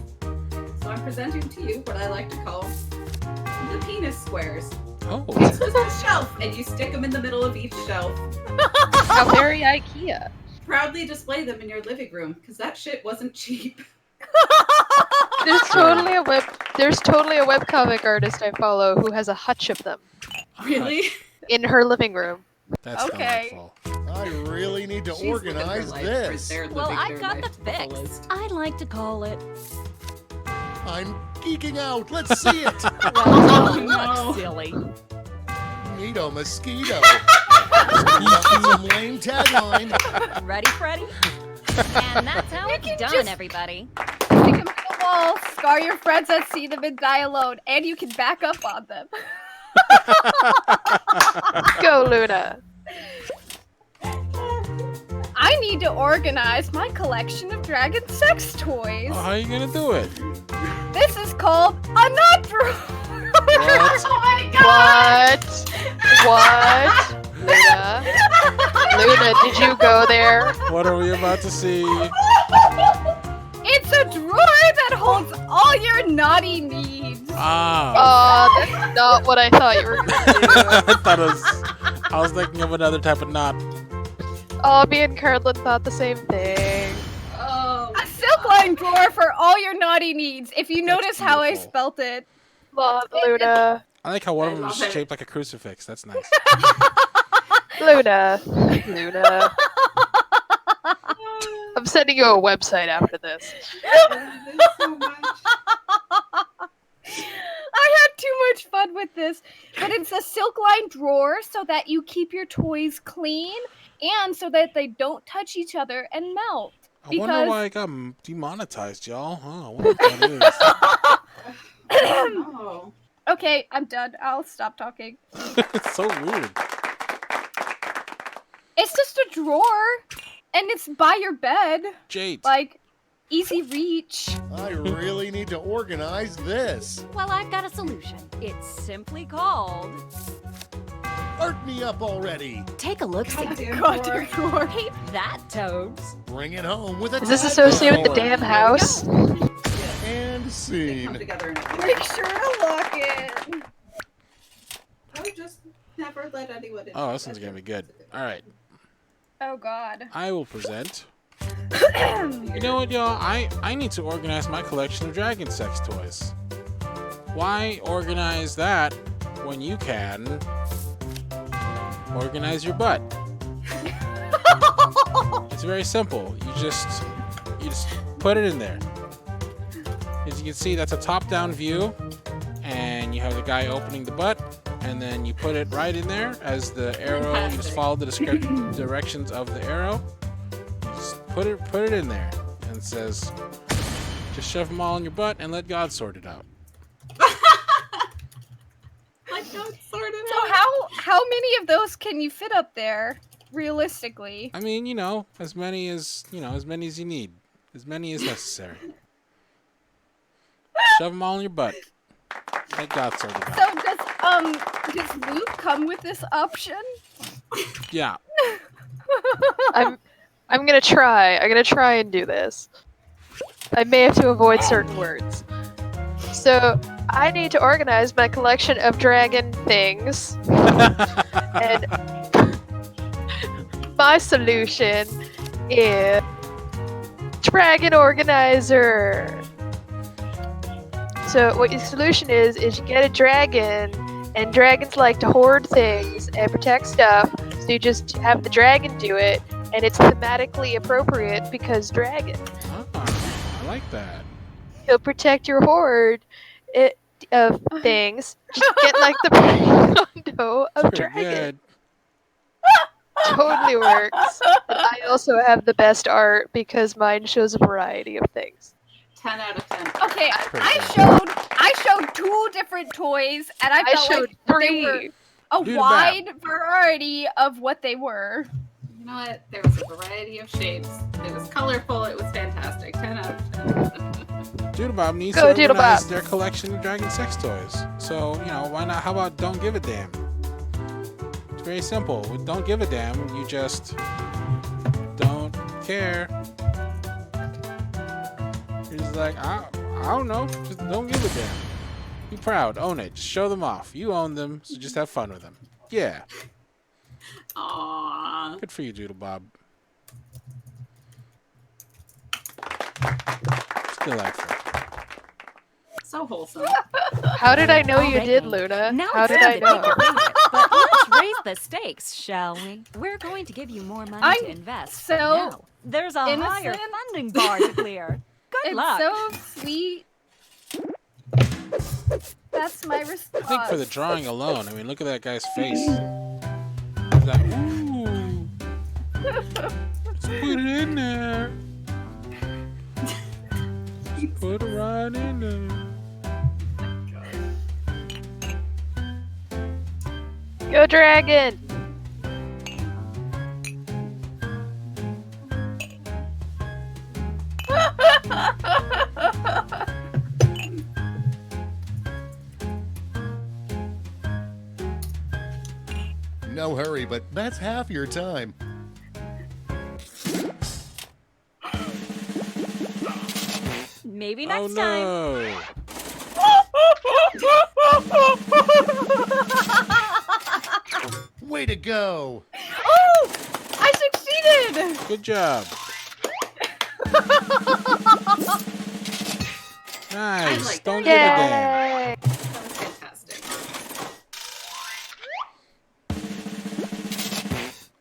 So I'm presenting to you what I like to call the penis squares. Oh, It's just a shelf, and you stick them in the middle of each shelf. How very IKEA. Proudly display them in your living room, because that shit wasn't cheap. There's totally a webcomic artist I follow who has a hutch of them Really? in her living room. that's Okay. delightful. I really need to She's living her organize life this. for their Well, living I've their got the life to the fix. fullest. I'd like to call it. I'm geeking out. Let's see it. Well, Oh, don't no. look silly. Meet a mosquito. Some lame tagline. Ready, Freddy? And that's how it's can done, just- everybody. Stick them to the wall, scar your friends that see them and die alone, and you can back up on them. Go Luna! I need to organize my collection of dragon sex toys. Oh, how are you gonna do it? This is called a nut drawer. What? Oh my god! What? Luna? Luna, did you go there? What are we about to see? It's a drawer that holds all your naughty needs. Ah, Oh, that's not what I thought you were gonna do. I thought it was. I was thinking of another type of knot. Oh, me and Cardlin thought the same thing. Oh, A silk line drawer for all your naughty needs. If you That's notice how I beautiful. spelt it. Love Luna. I like how one I of them is love it. shaped like a crucifix. That's nice. Luna. Luna. I'm sending you a website after this. so much. I had too much fun with this. But it's a silk lined drawer so that you keep your toys clean and so that they don't touch each other and melt. I wonder Because- why I got demonetized, y'all. Huh? I wonder what that Oh. Okay, I'm done. I'll stop talking. is. It's so weird. It's just a drawer and it's by your bed. Jade. Like, easy reach. I really need to organize this. Well, I've got a solution. It's simply called Art me up already. Take a look. See. Goddamn Goddamn drawer. drawer. Peep that, Toads. Bring it home with a Is this tagline. associated with the damn house? And They come scene. together in a Make sure to lock it. I would just never let anyone in. Oh, this one's gonna be good. All right, Oh god. I will present. You know what, y'all? I need to organize my collection of dragon sex toys. Why organize that when you can organize your butt? It's very simple. You just put it in there. As you can see, that's a top-down view, and you have the guy opening the butt, and then you put it right in there as the arrow. You just follow the directions of the arrow. You just put it in there, and it says, just shove them all in your butt and let God sort it out. Like, don't sort it So out. how many of those can you fit up there, realistically? I mean, as many as you need. As many as necessary. Shove them all in your butt. Let God sort it out. So does Luke come with this option? Yeah. I'm gonna try. I'm gonna try and do this. I may have to avoid certain words. So I need to organize my collection of dragon things, and my solution is dragon organizer. So what your solution is you get a dragon, and dragons like to hoard things and protect stuff. So you just have the dragon do it, and it's thematically appropriate because dragon. I like that. He'll protect your hoard of things. Just get like the condo of Pretty dragon. good. Totally works. And I also have the best art because mine shows a variety of things. 10 out of 10. Okay, Pretty I showed 2 different toys, and I felt showed like they were 3. a Dude, wide variety of what they were. You know what? There was a variety of shapes. It was colorful. It was fantastic. 10 out of 10. Doodle Bob needs Go, to Doodle organize Bob. their collection of dragon sex toys. So, you know, why not? How about don't give a damn? It's very simple. With don't give a damn, you just don't care. You're just like, I don't know. Just don't give a damn. Be proud. Own it. Just show them off. You own them, so just have fun with them. Yeah. Aww. Good for you, Doodle Bob. It's delightful. So wholesome. How did I know you Alright did, then. Luna? Now How it's did time I to pick know? your favorite, but let's raise the stakes, shall we? We're going to give you more money to invest. so Now, there's a higher innocent. funding bar to clear. Good It's luck. so sweet. That's my response. I think for the drawing alone, I mean, look at that guy's face. He's like, ooh. Let's put it in there. Just put it right in there. Go dragon! No hurry, but that's half your time. Maybe Oh next time. no. Way to go! Oh! I succeeded! Good job. Nice. like Don't that. give a damn. Yay! That was fantastic.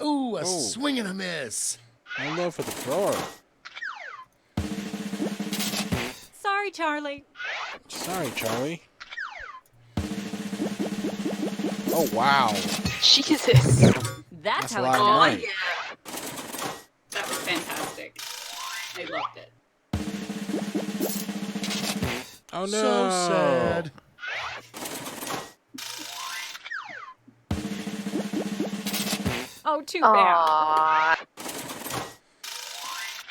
Ooh, a Oh. swing and a miss. No love for the thrower. Sorry, Charlie. Sorry, Charlie. Oh, wow. Jesus. That's a how lot it's of Oh, done. money. yeah. That was fantastic. I loved it. Oh, no. So sad. Oh, too bad. Aww.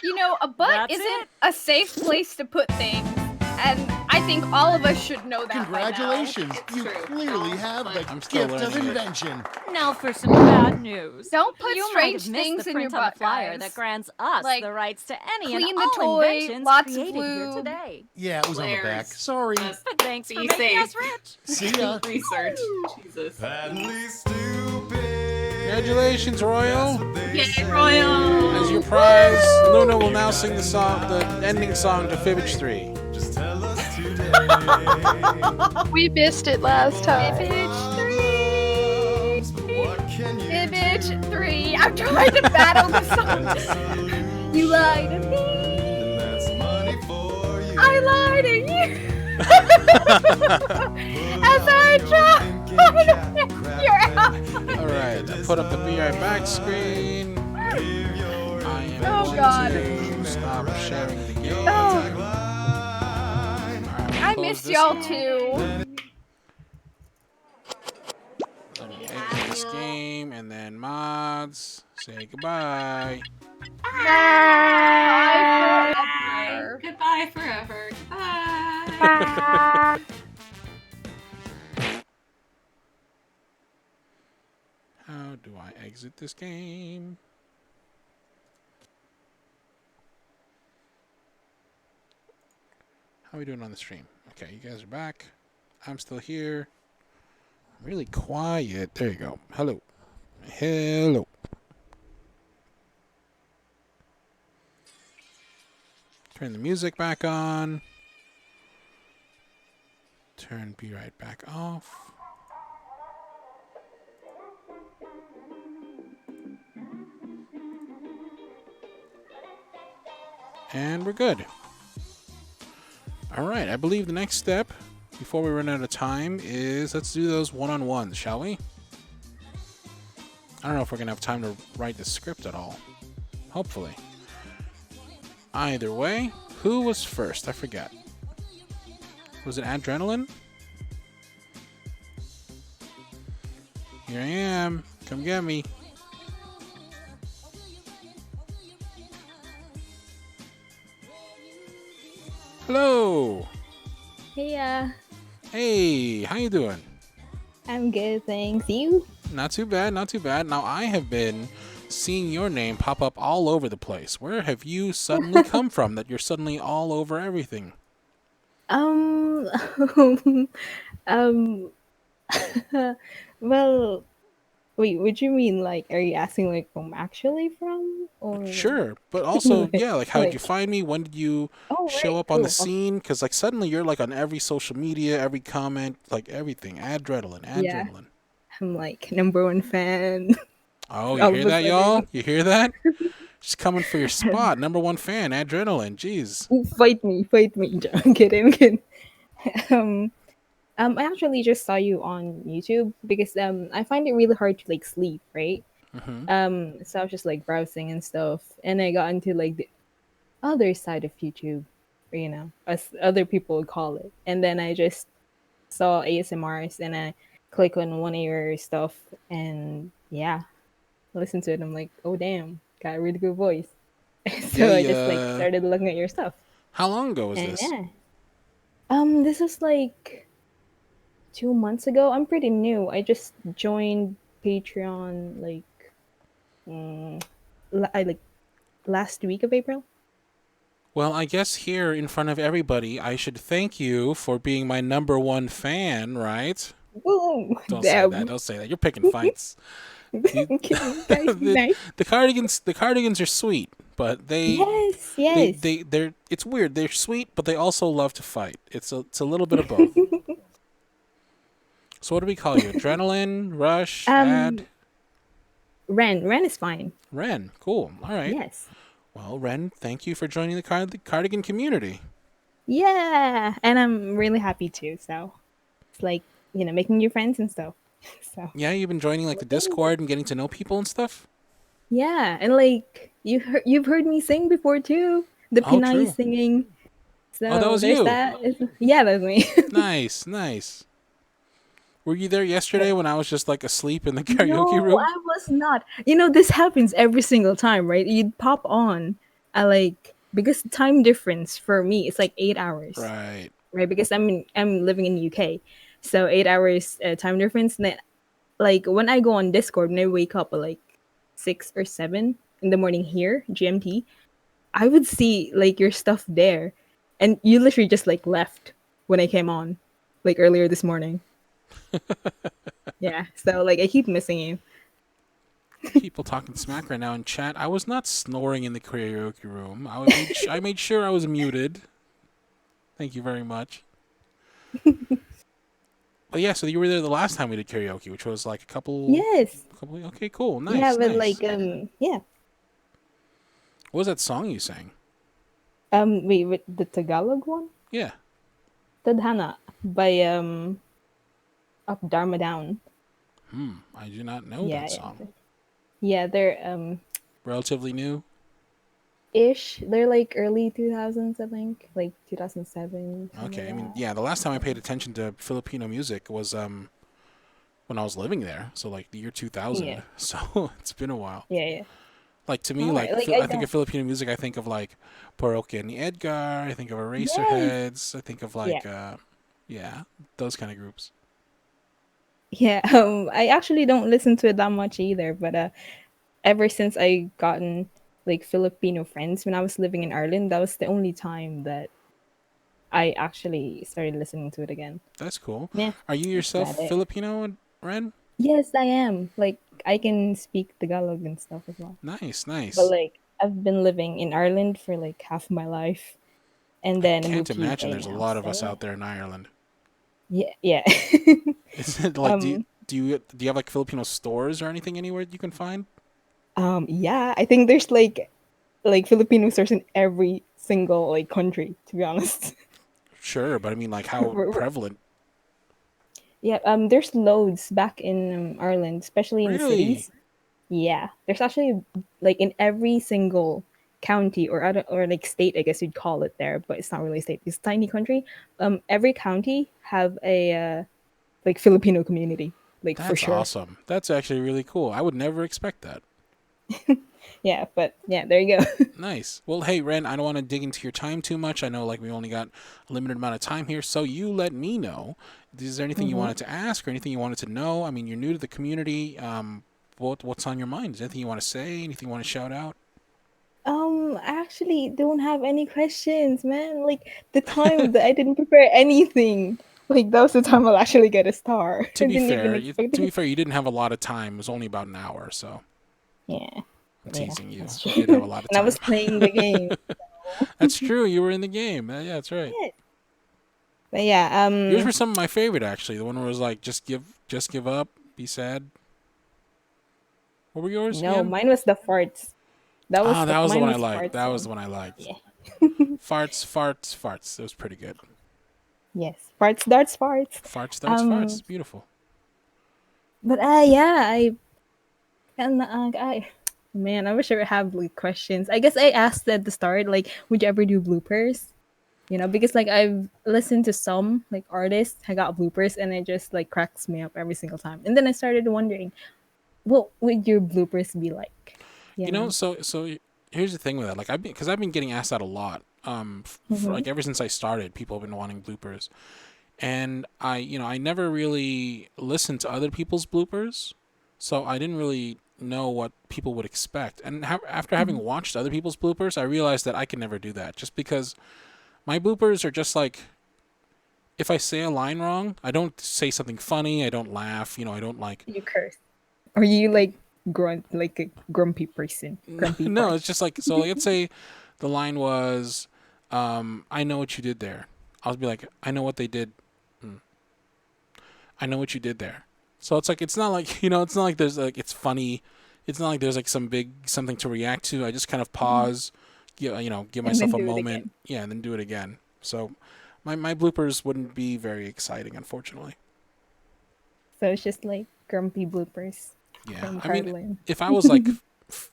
You know, a butt That's isn't it? a safe place to put things, and I think all of us should know that. Congratulations! It's You true. clearly have the I'm still gift of learning it. invention. Now for some bad news. Don't put you strange might have missed things the in your print on the butt, flyer guys. that grants us Like, the rights to any clean and the all toy, inventions lots of created here lube. today. Yeah, it was on the back. Flares. Sorry. Just But thanks for Be making safe. us rich. See ya. research. Jesus. Congratulations, Royal. Yay, Royal! As your prize, Luna will now sing the song, the ending song to Fibbage 3. We missed it last time. Image 3. I'm trying to battle the song. You lie to me. I lie to you. As I try to figure out. Alright, I put up the Be Right Back screen. I am Oh, going God. to stop sharing the game. Oh, Alright, I close missed this y'all one. too. Let me exit this game and then mods. Say goodbye. Bye forever. How do I exit this game? How are we doing on the stream? Okay, you guys are back. I'm still here. Really quiet. There you go. Hello. Hello. Turn the music back on. Turn Be Right back off. And we're good. All right, I believe the next step, before we run out of time, is let's do those one-on-ones, shall we? I don't know if we're going to have time to write the script at all. Hopefully. Either way, who was first? I forget. Was it Adrenaline? Here I am. Come get me. Hello. Hey, Hey, how you doing? I'm good, thanks. You? Not too bad, not too bad. Now, I have been seeing your name pop up all over the place. Where have you suddenly come from that you're suddenly all over everything? Um, um, well, wait, what do you mean? Like, are you asking, like, where I'm actually from? Or, Sure, but also, yeah, like, how did you like, find me? When did you oh, show right, up on the cool. scene? Because, like, suddenly you're, like, on every social media, every comment, like, everything. Adrenaline, Yeah, adrenaline. I'm, like, #1 fan. Oh, you All hear of a that, y'all? sudden. You hear that? She's coming for your spot. #1 fan, Adrenaline. Jeez. Ooh, fight me, fight me. I'm kidding, I'm kidding. Um, I actually just saw you on YouTube because I find it really hard to like sleep, right? Mm-hmm. So I was just like browsing and stuff, and I got into like the other side of YouTube, as other people would call it. And then I just saw ASMRs, and I click on one of your stuff, and yeah, listen to it. I'm like, oh damn, got a really good voice. Yeah, So I just like yeah. started looking at your stuff, How long ago was and this? yeah, this was like 2 months ago. I'm pretty new. I just joined Patreon like I like last week of April. Well, I guess here in front of everybody, I should thank you for being my #1 fan, right? Woo! Don't say that. Damn. Don't say that. You're picking fights. You- I'm kidding, guys. Be the, nice. the cardigans are sweet, but Yes, yes. they're it's weird. They're sweet, but they also love to fight. It's a little bit of both. So what do we call you? Adrenaline, Rush, Ad, Ren is fine. Ren. Cool. All right. Yes. Well, Ren, thank you for joining the cardigan community. Yeah, and I'm really happy too. So it's like making new friends and stuff. So Yeah, you've been joining like the Discord and getting to know people and stuff. yeah, and like you've heard me sing before too. The Oh, Pinay true. singing. Oh, that So was there's you. that. Yeah, that's me. Nice, nice. Were you there yesterday when I was just like asleep in the karaoke No, room? I was not. This happens every single time, right? You'd pop on. Because the time difference for me it's like 8 hours, Right. right? Because I'm living in the UK, so 8 hours time difference. And then, like when I go on Discord, when I wake up at like 6 or 7 in the morning here GMT, I would see like your stuff there, and you literally just like left when I came on, like earlier this morning. Yeah, so like I keep missing you. People talking smack right now in chat. I was not snoring in the karaoke room. I made sure I was muted. Thank you very much. But yeah, so you were there the last time we did karaoke, which was like a couple. Yes. Okay, cool, nice. Yeah, but nice. like yeah. What was that song you sang? Wait, with the Tagalog one? Yeah. Tadhana by Up Dharma Down. I do not know Yeah, that yeah. song. Yeah, they're Relatively new. ish. They're like early 2000s, I think, like 2007. something Okay, I like mean, that. yeah, the last time I paid attention to Filipino music was when I was living there, so like the year 2000. Yeah. So it's been a while. Yeah, yeah. Like to me, Alright, like like, I I think of don't- Filipino music, I think of like Parokya ni Edgar. I think of Yes. Eraserheads. I think of like Yeah. Yeah, those kind of groups. Yeah, I actually don't listen to it that much either, but ever since I gotten like Filipino friends when I was living in Ireland, that was the only time that I actually started listening to it again. That's cool. Yeah, Are you that's yourself about it. Filipino, Ren? Yes, I am. Like I can speak Tagalog and stuff as well. Nice, But nice. like I've been living in Ireland for like half my life, and I then I can't moved to imagine UK there's a now. lot of So us out there in Ireland. yeah, yeah. Is it like um, do you have like Filipino stores or anything anywhere you can find? yeah. I think there's like Filipino stores in every single like country. To be honest. Sure, but I mean like how We're- prevalent? yeah. There's loads back in Ireland, especially in the Really? cities. Yeah, there's actually like in every single county or other or like state, I guess you'd call it there, but it's not really a state. It's a tiny country. Every county have a like Filipino community, like for That's sure. awesome. That's actually really cool. I would never expect that. Yeah, but yeah, there you go. Nice. Well, hey, Ren, I don't want to dig into your time too much. I know like we only got a limited amount of time here, so you let me know. Is there anything you Mhm. wanted to ask or anything you wanted to know? I mean, you're new to the community. What's on your mind? Is there anything you want to say? Anything you want to shout out? I actually don't have any questions, man. Like the time that I didn't prepare anything. Like that was the time I'll actually get a star. To I be didn't even fair, expect to be it. fair, you didn't have a lot of time. It was only about an hour, so Yeah, I'm yeah, teasing you. that's You true. did have a lot of And I time. was playing the game. That's true. You were in the game. Yeah, that's right. Yeah. But yeah, Yours were some of my favorite actually. The one where it was like, just give up, be sad. What were yours no, again? mine was the farts. That was Ah, the that was the mine one I was liked. farts That was the one. one I liked. Yeah. Farts, farts, farts. It was pretty good. Yes, farts, darts, farts. Farts, darts, farts. Um, Beautiful. but yeah, I man, I wish I would have like questions. I guess I asked at the start, like, would you ever do bloopers? You know, because like I've listened to some like artists, I got bloopers, and it just like cracks me up every single time. And then I started wondering, what would your bloopers be like? You You know, know. so here's the thing with that. Like because I've been getting asked that a lot. For, Mm-hmm. like ever since I started, people have been wanting bloopers, and I never really listened to other people's bloopers, so I didn't really know what people would expect. And after having watched other people's bloopers, I realized that I can never do that, just because my bloopers are just like if I say a line wrong, I don't say something funny. I don't laugh. I don't like. You curse. Are you like grunt like a grumpy person? Grumpy No, fart. it's just like so. Like, let's say the line was, "I know what you did there." I'll be like, "I know what they did. I know what you did there." So it's not like it's not like there's like it's funny. It's not like there's like some big something to react to. I just kind of pause, give And then myself a do it moment, again. yeah, and then do it again. So my bloopers wouldn't be very exciting, unfortunately. So it's just like grumpy bloopers Yeah, from I mean, Carlin. if I was like,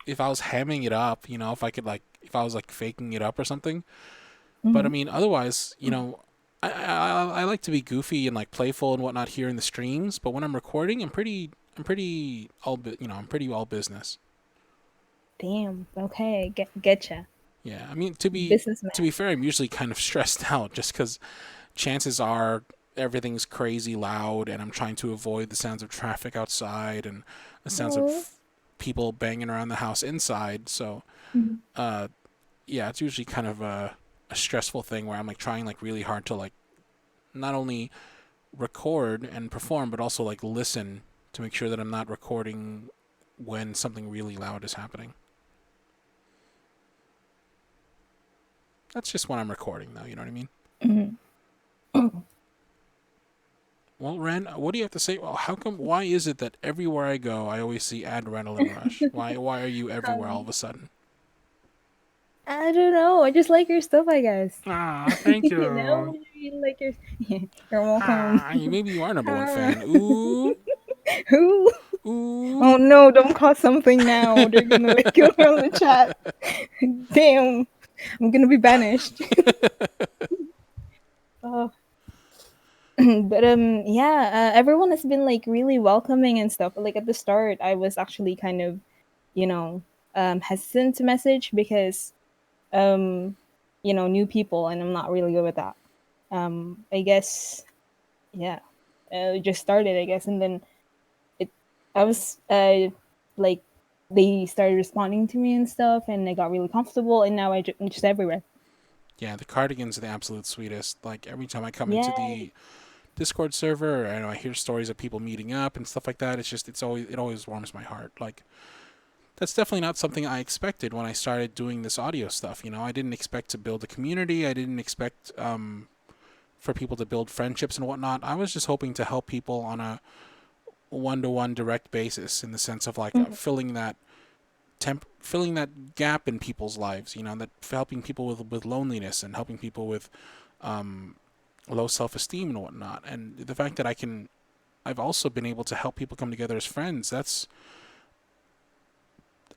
if I was hamming it up, if I could like, if I was like faking it up or something. But I Mhm. mean, otherwise, I like to be goofy and like playful and whatnot here in the streams. But when I'm recording, I'm pretty all business. Damn. Okay, getcha. Yeah, I mean to be Businessman. fair, I'm usually kind of stressed out just because chances are everything's crazy loud and I'm trying to avoid the sounds of traffic outside and the sounds Oh. of people banging around the house inside. So, Mhm. yeah, it's usually kind of a stressful thing where I'm like trying like really hard to like not only record and perform but also like listen to make sure that I'm not recording when something really loud is happening. That's just when I'm recording though, you know what I mean? Mhm. Well, Ren, what do you have to say? Well, why is it that everywhere I go, I always see Adrenaline Rush? Why are you everywhere all of a sudden? I don't know. I just like your stuff, I guess. Ah, thank You know, you. you like your. You're welcome. Ah, maybe you are number one Ah. fan. Ooh, Who? ooh. Oh no! Don't cause something now. They're gonna like kill me on the chat. Damn, I'm gonna be banished. Oh. But yeah, everyone has been like really welcoming and stuff. Like at the start, I was actually kind of, you know, hesitant to message because new people, and I'm not really good with that. I guess yeah, it just started, I guess, and then it I was like they started responding to me and stuff, and I got really comfortable, and now I'm just everywhere. Yeah, the cardigans are the absolute sweetest. Like every time I come into Yeah, the Discord server, I know I hear stories of people meeting up and stuff like that. It always warms my heart. Like that's definitely not something I expected when I started doing this audio stuff. I didn't expect to build a community. I didn't expect for people to build friendships and whatnot. I was just hoping to help people on a one-to-one direct basis in the sense of like filling that gap in people's lives. That helping people with loneliness and helping people with low self-esteem and whatnot. And the fact that I've also been able to help people come together as friends.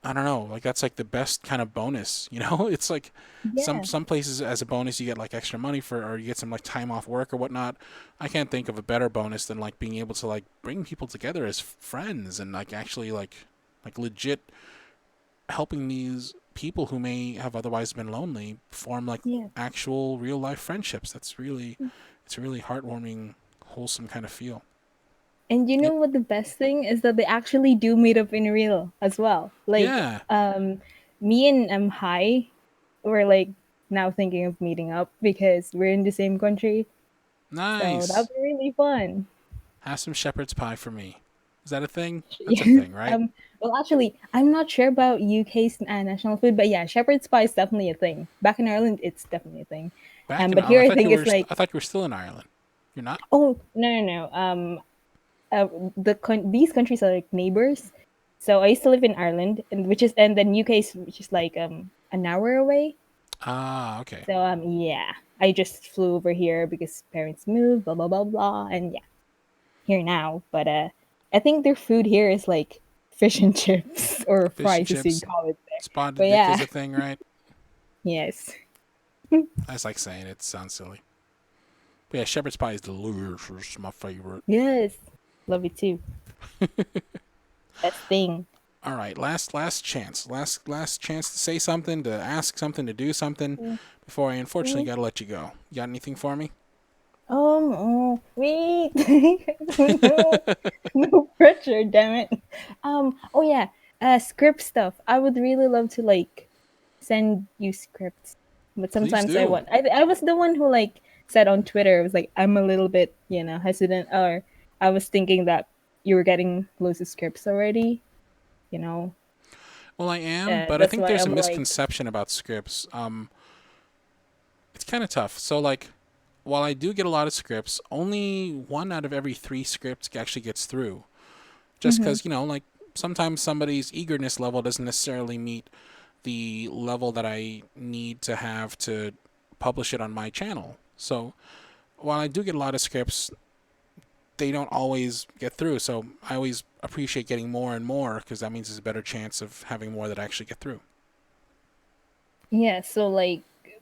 I don't know, like that's like the best kind of bonus, It's like yeah, some places as a bonus you get like extra money or you get some like time off work or whatnot. I can't think of a better bonus than like being able to like bring people together as friends and like actually like legit helping these people who may have otherwise been lonely form like yeah. actual real life friendships. It's a really heartwarming, wholesome kind of feel. And you know what the best thing is that they actually do meet up in real as well. Like, Yeah, me and Hai were like now thinking of meeting up because we're in the same country. So that'll nice. be really fun. Have some shepherd's pie for me. Is that a thing? That's a thing, right? Well, actually, I'm not sure about UK's national food, but yeah, shepherd's pie is definitely a thing. Back in Ireland, it's definitely a thing. Back in But oh, here I think it's like, I thought you were still in Ireland. You're not? oh no, no, no. These countries are like neighbors. So I used to live in Ireland, and then UK is which is like an hour away. Ah, okay. So yeah, I just flew over here because parents moved, blah blah blah blah, and yeah, here now. But I think their food here is like fish and chips or Fish and fries as you chips. call it there. Spotted But dick is yeah, a thing, right? yes, I just like saying it. It sounds silly. But yeah, shepherd's pie is delicious. My favorite. yes, love it too. Best thing. All right, last chance. Last chance to say something, to ask something, to do something before I unfortunately got to let you go. You got anything for me? Oh, wait. no, no pressure, damn it. Oh yeah, script stuff. I would really love to like send you scripts, but Please sometimes do. I was the one who like said on Twitter, I was like, I'm a little bit, hesitant, or I was thinking that you were getting loads of scripts already, you know. Well, I am, but I That's think why there's a I'm like, misconception about scripts. It's kind of tough. So, like, while I do get a lot of scripts, only 1 out of every 3 scripts actually gets through. Just mm-hmm, because, like, sometimes somebody's eagerness level doesn't necessarily meet the level that I need to have to publish it on my channel. So, while I do get a lot of scripts, they don't always get through. So, I always appreciate getting more and more because that means there's a better chance of having more that actually get through. yeah. So like,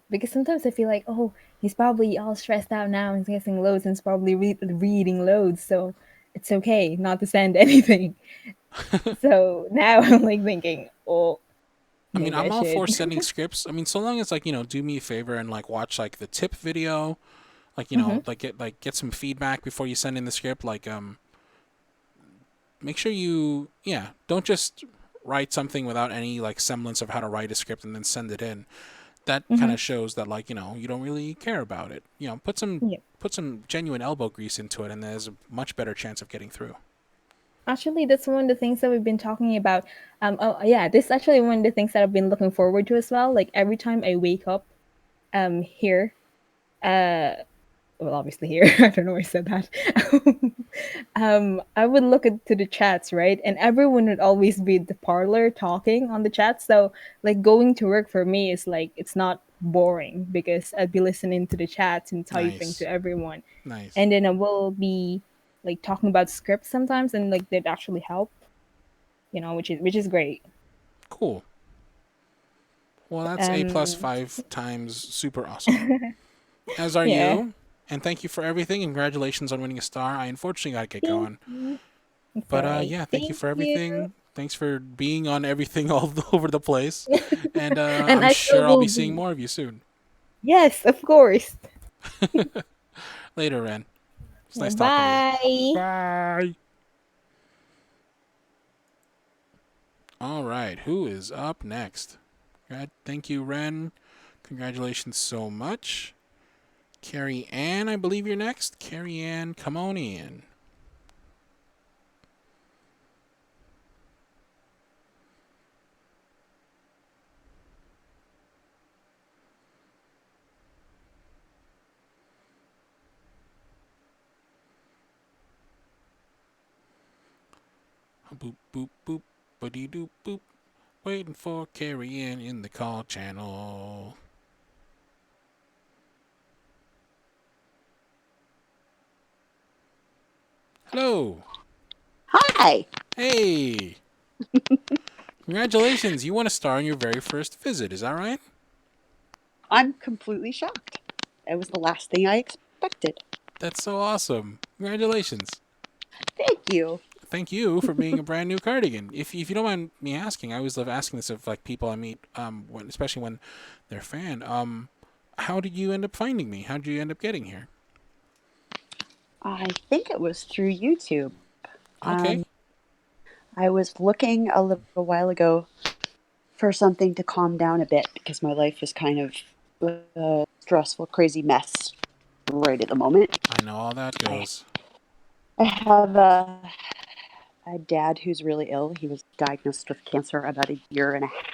because sometimes I feel like, oh, he's probably all stressed out now and he's getting loads and he's probably reading loads, so it's okay not to send anything. So now I'm like thinking, oh, I mean, maybe I I'm all should. for sending scripts. I mean, so long as like, do me a favor and like watch like the tip video, like, Mm-hmm. like get some feedback before you send in the script. Like, make sure you, don't just write something without any like semblance of how to write a script and then send it in. That kind Mm-hmm. of shows that like, you don't really care about it. Put Yeah. some genuine elbow grease into it and there's a much better chance of getting through. Actually, that's one of the things that we've been talking about. Oh yeah, this is actually one of the things that I've been looking forward to as well. Like every time I wake up, here, uh, well, obviously here. I don't know why I said that. I would look into the chats, right? And everyone would always be the parlor talking on the chat. So, like, going to work for me is like, it's not boring because I'd be listening to the chats and typing Nice. to everyone. Nice. And then I will be like talking about scripts sometimes and like they'd actually help, which is great. Cool. Well, that's A plus Um, 5 times super awesome. As are yeah. you. And thank you for everything. Congratulations on winning a star. I unfortunately got to get Thank going. you. It's But alright. yeah, thank you Thank for you. everything. Thanks for being on everything all over the place. And And I'm I still sure I'll will be seeing be. more of you soon. Yes, of course. Later, Ren. It's nice talking to you. Bye. Bye. All right, who is up next? Thank you, Ren. Congratulations so much. Carrie Ann, I believe you're next. Carrie Ann, come on in. Boop, boop, boop, buddy doop, boop. Waiting for Carrie Ann in the call channel. Hello. Hi. Hey. Congratulations. You won a star on your very first visit. Is that right? I'm completely shocked. It was the last thing I expected. That's so awesome. Congratulations. Thank you. Thank you for being a brand new cardigan. If you don't mind me asking, I always love asking this of like people I meet, especially when they're a fan. How did you end up finding me? How did you end up getting here? I think it was through YouTube. Okay. I was looking a little while ago for something to calm down a bit because my life is kind of a stressful, crazy mess right at the moment. I know how that goes. I have a dad who's really ill. He was diagnosed with cancer about a year and a half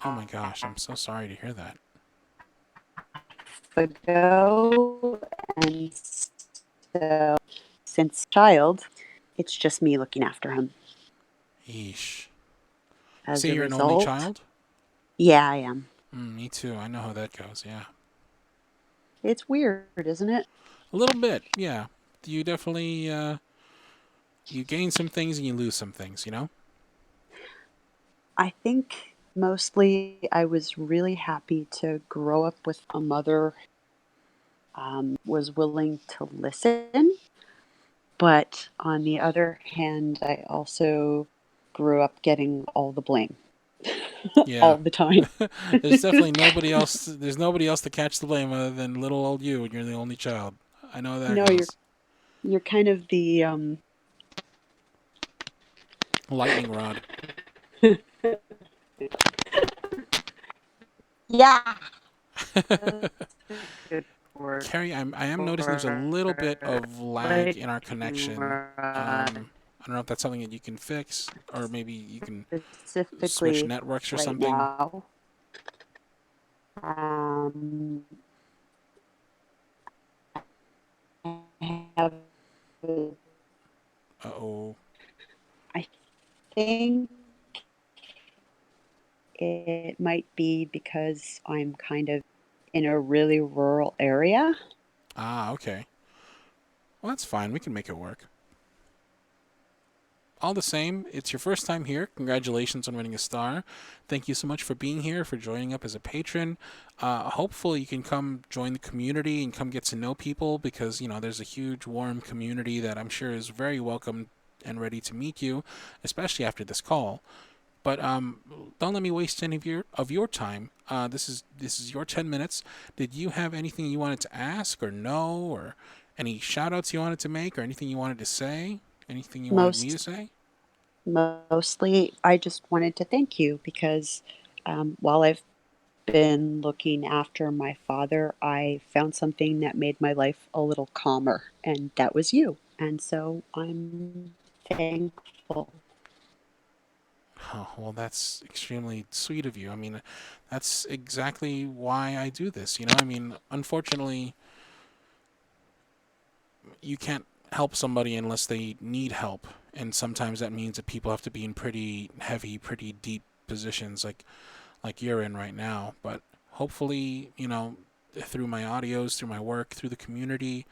Oh my gosh, I'm so sorry to hear that. ago, and so since child, it's just me looking after him. Yeesh. As See, a you're result, an only child? Yeah, I am. Me too. I know how that goes, yeah. It's weird, isn't it? A little bit, yeah. You definitely, you gain some things and you lose some things, you know? I think mostly I was really happy to grow up with a mother was willing to listen. But on the other hand, I also grew up getting all the blame Yeah. all the time. There's definitely nobody else. There's nobody else to catch the blame other than little old you, and you're the only child. I know how that No, goes. you're kind of the Lightning rod. yeah. Good word. Carrie, I am noticing there's a little bit of lag in our connection. I don't know if that's something that you can fix, or maybe you can Specifically switch networks or right something. now. I have. Uh-oh. I think it might be because I'm kind of in a really rural area. Ah, okay. Well, that's fine. We can make it work. All the same, it's your first time here. Congratulations on winning a star. Thank you so much for being here, for joining up as a patron. Hopefully you can come join the community and come get to know people because, you know, there's a huge, warm community that I'm sure is very welcome and ready to meet you, especially after this call. But don't let me waste any of your time. This is your 10 minutes. Did you have anything you wanted to ask or know, or any shout-outs you wanted to make, or anything you wanted to say? Anything you wanted me to say? Mostly, I just wanted to thank you because while I've been looking after my father, I found something that made my life a little calmer, and that was you. And so I'm thankful. Oh, well, that's extremely sweet of you. I mean, that's exactly why I do this. You know, I mean, unfortunately, you can't help somebody unless they need help. And sometimes that means that people have to be in pretty heavy, pretty deep positions like you're in right now. But hopefully, you know, through my audios, through my work, through the community,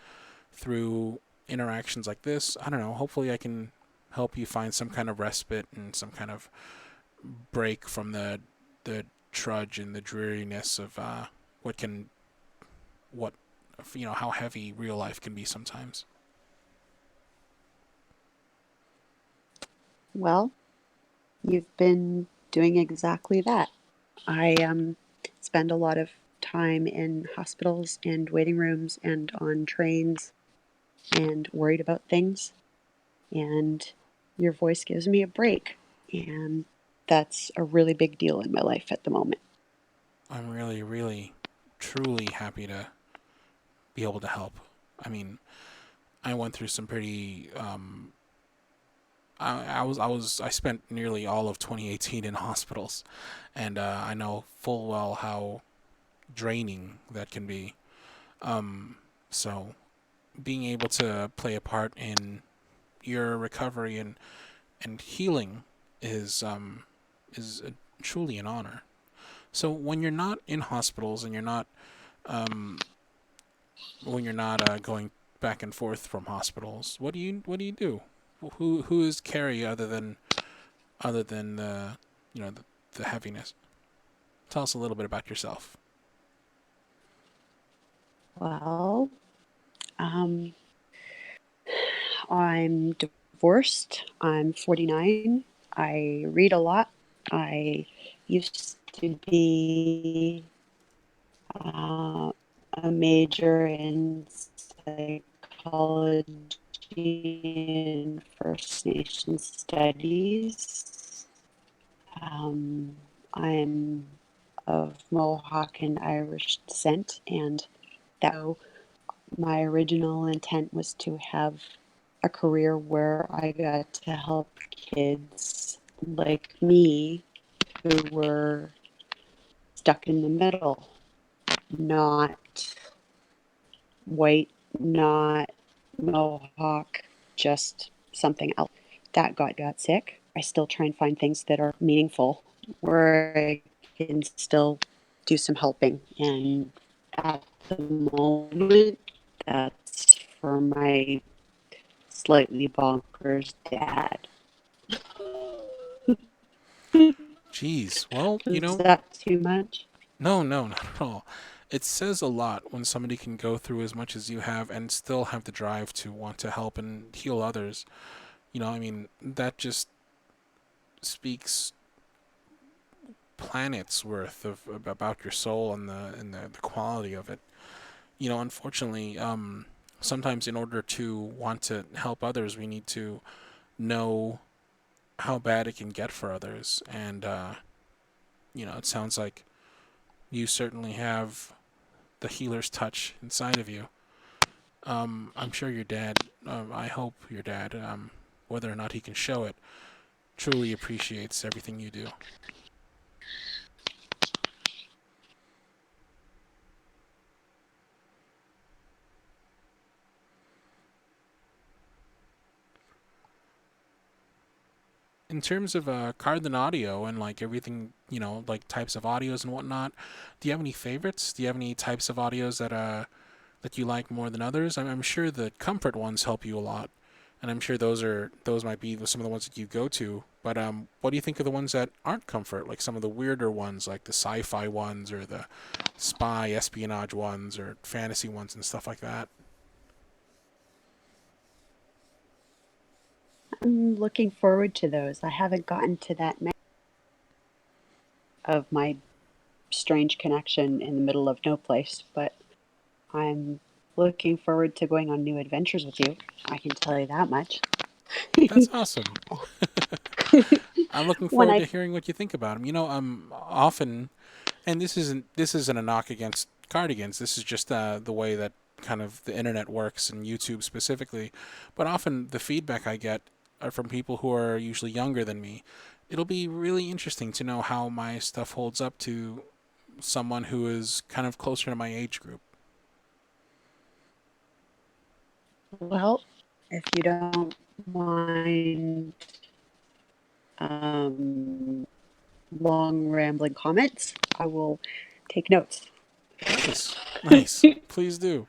through interactions like this, I don't know, hopefully I can help you find some kind of respite and some kind of break from the trudge and the dreariness of what you know, how heavy real life can be sometimes. Well, you've been doing exactly that. I spend a lot of time in hospitals and waiting rooms and on trains and worried about things, and your voice gives me a break. And that's a really big deal in my life at the moment. I'm really, really, truly happy to be able to help. I mean, I went through some pretty. I spent nearly all of 2018 in hospitals, and I know full well how draining that can be. So, being able to play a part in your recovery and healing is truly an honor. So, when you're not in hospitals and you're not um, when you're not going back and forth from hospitals, what do you do? Who is Carrie other than the the heaviness? Tell us a little bit about yourself. Well, um, I'm divorced. I'm 49. I read a lot. I used to be uh, a major in psychology and First Nation studies. I'm of Mohawk and Irish descent, and that my original intent was to have a career where I got to help kids like me who were stuck in the middle, not white, not Mohawk, just something else. That got sick. I still try and find things that are meaningful where I can still do some helping. And at the moment, that's for my slightly bonkers dad. Jeez. Well, Is that too much? no, no, not at all. It says a lot when somebody can go through as much as you have and still have the drive to want to help and heal others. I mean, that just speaks planets worth of about your soul and the quality of it. Unfortunately, sometimes in order to want to help others, we need to know how bad it can get for others. And it sounds like you certainly have the healer's touch inside of you. I'm sure your dad, I hope your dad, whether or not he can show it, truly appreciates everything you do. In terms of Cardin audio and like everything, like types of audios and whatnot, do you have any favorites? Do you have any types of audios that you like more than others? I'm sure the comfort ones help you a lot, and I'm sure those might be some of the ones that you go to. But what do you think of the ones that aren't comfort, like some of the weirder ones, like the sci-fi ones or the spy espionage ones or fantasy ones and stuff like that? I'm looking forward to those. I haven't gotten to that many of my strange connection in the middle of no place, but I'm looking forward to going on new adventures with you. I can tell you that much. That's awesome. I'm looking When forward to I hearing what you think about them. Often, and this isn't a knock against cardigans. This is just the way that kind of the internet works and YouTube specifically. But often the feedback I get are from people who are usually younger than me. It'll be really interesting to know how my stuff holds up to someone who is kind of closer to my age group. Well, if you don't mind um, long rambling comments, I will take notes. Nice, nice. Please do.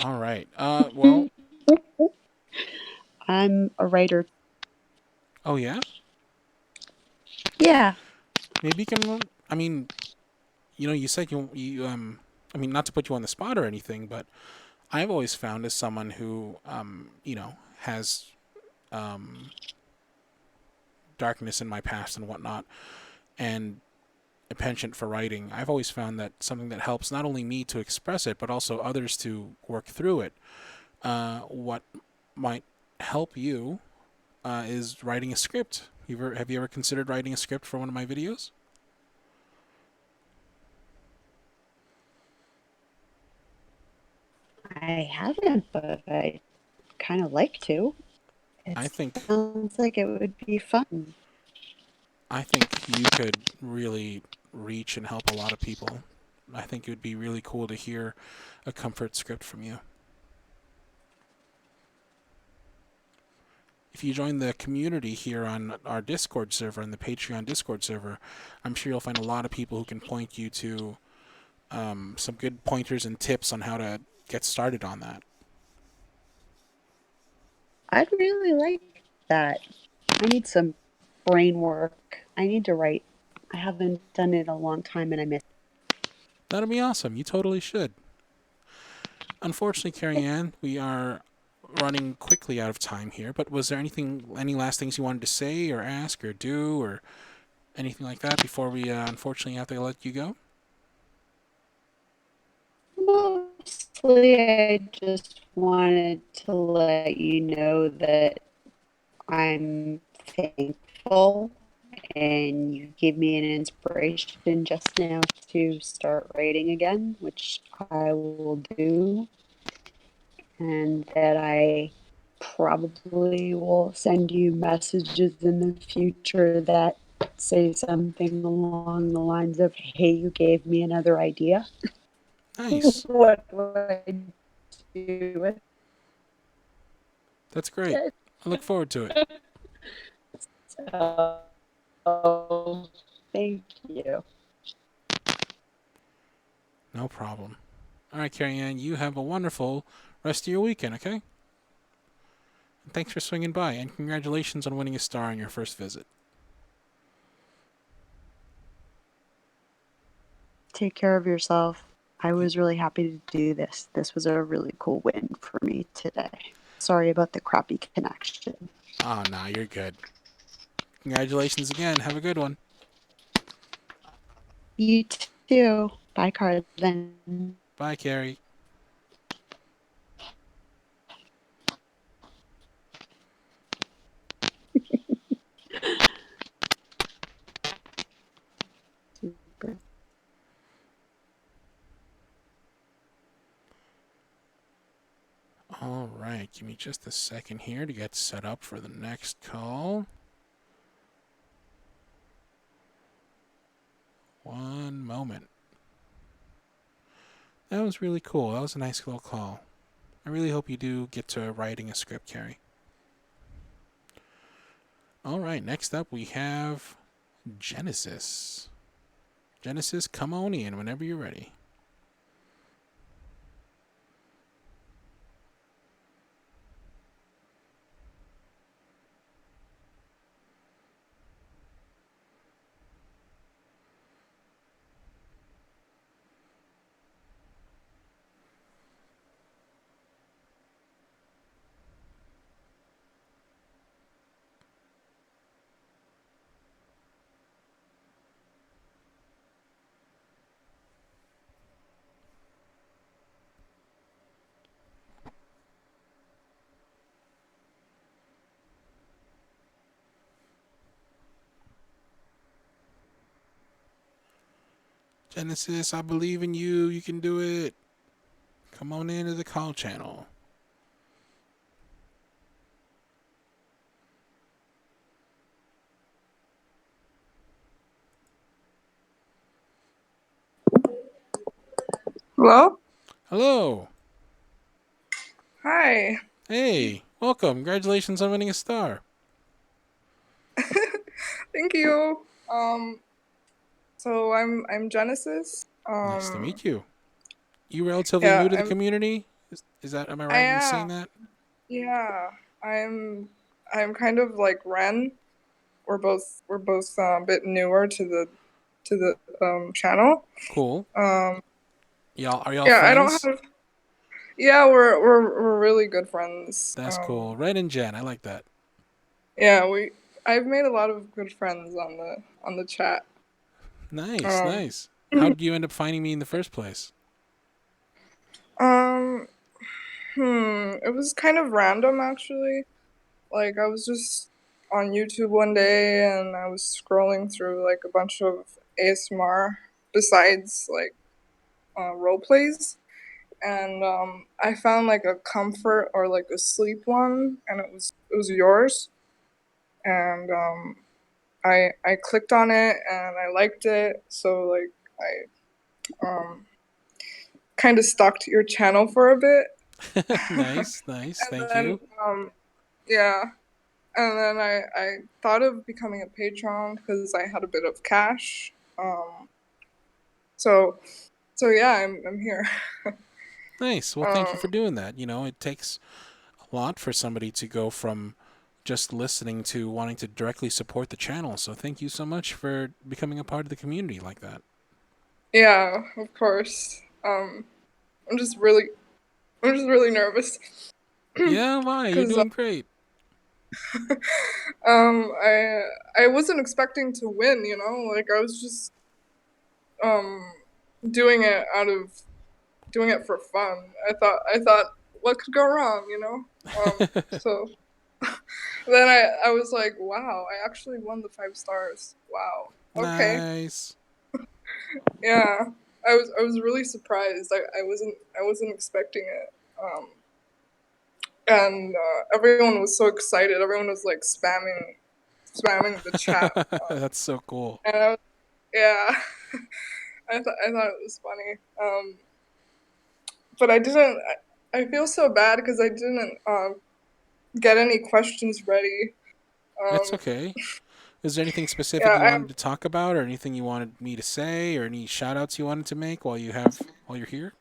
All right. Well. I'm a writer. Oh yeah. Yeah. Maybe you can. I mean, you said you. I mean, not to put you on the spot or anything, but I've always found as someone who has darkness in my past and whatnot, and a penchant for writing, I've always found that something that helps not only me to express it, but also others to work through it. What might help you is writing a script. Have you ever considered writing a script for one of my videos? I haven't, but I kind of like to. I It think sounds like it would be fun. I think you could really reach and help a lot of people. I think it would be really cool to hear a comfort script from you. If you join the community here on our Discord server, on the Patreon Discord server, I'm sure you'll find a lot of people who can point you to some good pointers and tips on how to get started on that. I'd really like that. I need some brain work. I need to write. I haven't done it in a long time and I miss That'll be awesome. You totally should. Unfortunately, Carrie Ann, we are running quickly out of time here, but was there any last things you wanted to say or ask or do or anything like that before we unfortunately have to let you go? Mostly, I just wanted to let you know that I'm thankful and you gave me an inspiration just now to start writing again, which I will do, and that I probably will send you messages in the future that say something along the lines of, hey, you gave me another idea. Nice. What do I do with That's great. it? I look forward to it. So, thank you. No problem. All right, Carrie Ann, you have a wonderful rest of your weekend, okay? And thanks for swinging by, and congratulations on winning a star on your first visit. Take care of yourself. I was really happy to do this. This was a really cool win for me today. Sorry about the crappy connection. Oh, nah, you're good. Congratulations again. Have a good one. You too. Bye, Carlin. Bye, Carrie. Super. All right, give me just a second here to get set up for the next call. One moment. That was really cool. That was a nice little call. I really hope you do get to writing a script, Carrie. All right, next up we have Genesis. Genesis, come on in whenever you're ready. Genesis, I believe in you. You can do it. Come on into the call channel. Hello? Hello. Hi. Hey, welcome. Congratulations on winning a star. Thank you. So I'm Genesis. Nice to meet you. You relatively Yeah, new to the community? Is that, am I I right in saying am. that? Yeah, I'm kind of like Ren. We're both a bit newer to the channel. Cool. Um, Are y'all yeah, I don't friends? have. Yeah, we're really good friends. That's cool. Red and Jen, I like that. Yeah, I've made a lot of good friends on the chat. Nice, nice. How did you end up finding me in the first place? Um, it was kind of random actually. Like I was just on YouTube one day and I was scrolling through like a bunch of ASMR besides like role plays, and I found like a comfort or like a sleep one, and it was yours, and I clicked on it and I liked it, so like I kind of stalked your channel for a bit. Nice, nice. And Thank then you. yeah, and then I thought of becoming a patron because I had a bit of cash. So yeah, I'm here. Nice. Well, thank you for doing that. You know, it takes a lot for somebody to go from just listening to wanting to directly support the channel. So thank you so much for becoming a part of the community like that. Yeah, of course. I'm just really nervous. Yeah, why? You're Because doing great. I wasn't expecting to win, you know? Like I was just um doing it doing it for fun. I thought what could go wrong, you know? So then I was like, wow, I actually won the 5 stars. Wow. Okay. Nice. Yeah. I was really surprised. I wasn't expecting it. And everyone was so excited. Everyone was like spamming the chat. That's so cool. And I was, yeah, I thought it was funny. But I didn't. I feel so bad because I didn't get any questions ready. It's Um, okay. Is there anything specific you yeah, wanted to talk about, or anything you wanted me to say, or any shout outs you wanted to make while you're here?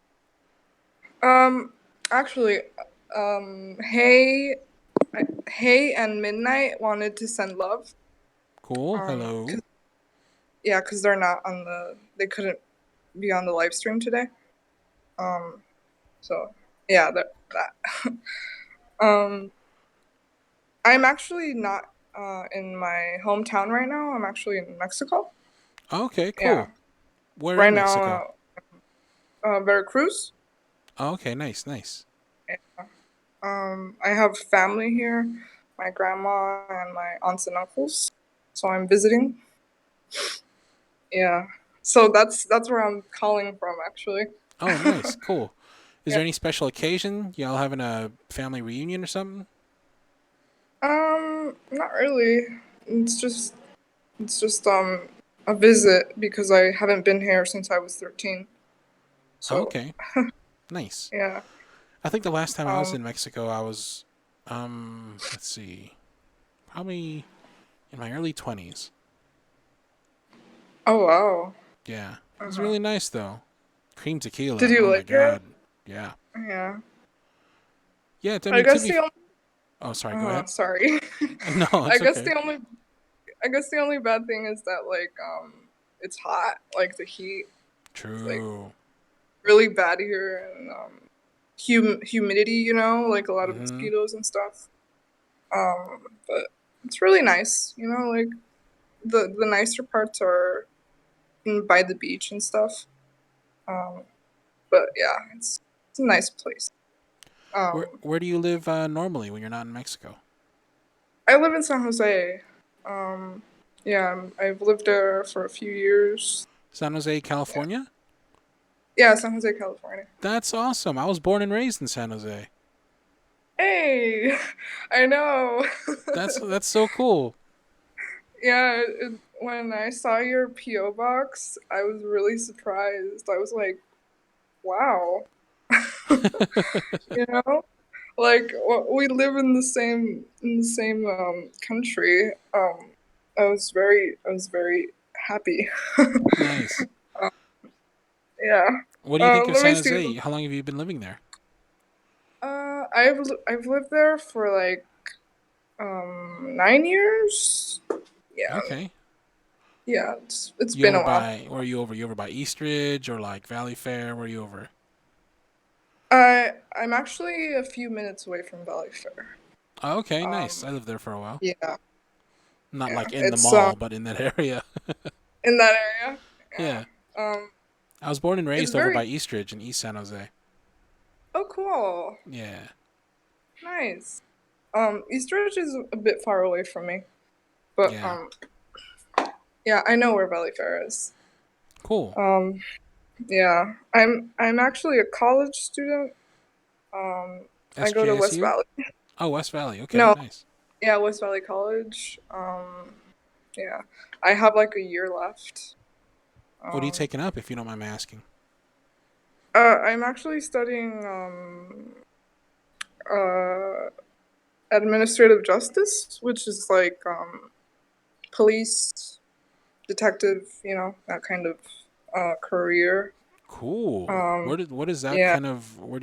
actually, hey, hey, and Midnight wanted to send love. Cool. Hello. Yeah, because they couldn't be on the live stream today. So yeah, that. um, I'm actually not in my hometown right now. I'm actually in Mexico. Okay, Yeah, cool. Where right in Mexico? now, Veracruz. Okay, nice, nice. Yeah. I have family here, my grandma and my aunts and uncles. So I'm visiting. Yeah. So that's where I'm calling from actually. Oh, nice, cool. Is Yeah. there any special occasion? Y'all having a family reunion or something? Not really. It's just a visit because I haven't been here since I was 13. So Okay, nice. yeah. I think the last time I was Um. in Mexico, I was, let's see, probably in my early 20s. Oh wow. Yeah, it was Uh-huh. really nice though. Cream Did tequila. you Oh my like it? god. Yeah. Yeah. Yeah. I I mean, to guess be. the only. Oh, sorry. Go ahead. Sorry. No, I it's guess okay. the only. I guess the only bad thing is that like it's hot. Like the heat. It's like True. really bad here, and humidity. You know, like a lot of Mm-hmm. mosquitoes and stuff. But it's really nice. You know, like the nicer parts are by the beach and stuff. Um, but yeah, it's a nice place. Where do you live normally when you're not in Mexico? I live in San Jose. Yeah, I've lived there for a few years. San Jose, Yeah, California? yeah, San Jose, California. That's awesome. I was born and raised in San Jose. Hey, I know. That's so cool. Yeah, when I saw your PO box, I was really surprised. I was like, wow, you know, like we live in the same country. I was very happy. Nice. Um, yeah. What do you think of Let me San see. Jose? How long have you been living there? I've lived there for like 9 years. Yeah, Okay. yeah. It's You been over a while. by? Where are you over? You over by Eastridge or like Valley Fair? Where are you over? I'm actually a few minutes away from Valley Fair. Oh, okay, nice. Um, I lived there for a while. yeah, Not yeah. like in the It's mall, but in that area. in that area. Yeah. Um, I was born and raised it's over very. by Eastridge in East San Jose. Oh, cool. Yeah. Nice. Eastridge is a bit far away from me, but Yeah. yeah, I know where Valley Fair is. Cool. Yeah, I'm actually a college student. I go to West SJSU? Valley. Oh, West Valley. Okay, No, nice. yeah, West Valley College. Yeah, I have like a year left. What are you taking up, if you don't mind me asking? I'm actually studying administrative justice, which is like police, detective, that kind of career. Cool. What is that Yeah. kind of? Where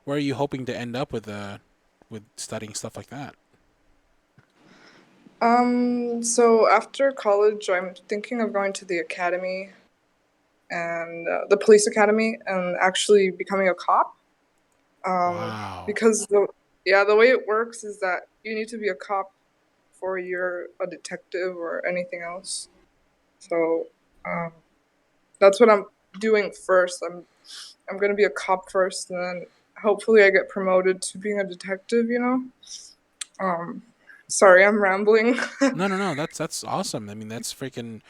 are you hoping to end up with studying stuff like that? So after college, I'm thinking of going to the academy and the police academy and actually becoming a cop. Wow. Because the way it works is that you need to be a cop before you're a detective or anything else. So that's what I'm doing first. I'm gonna be a cop first, and then hopefully I get promoted to being a detective. Sorry, I'm rambling. No. That's awesome. I mean, that's freaking.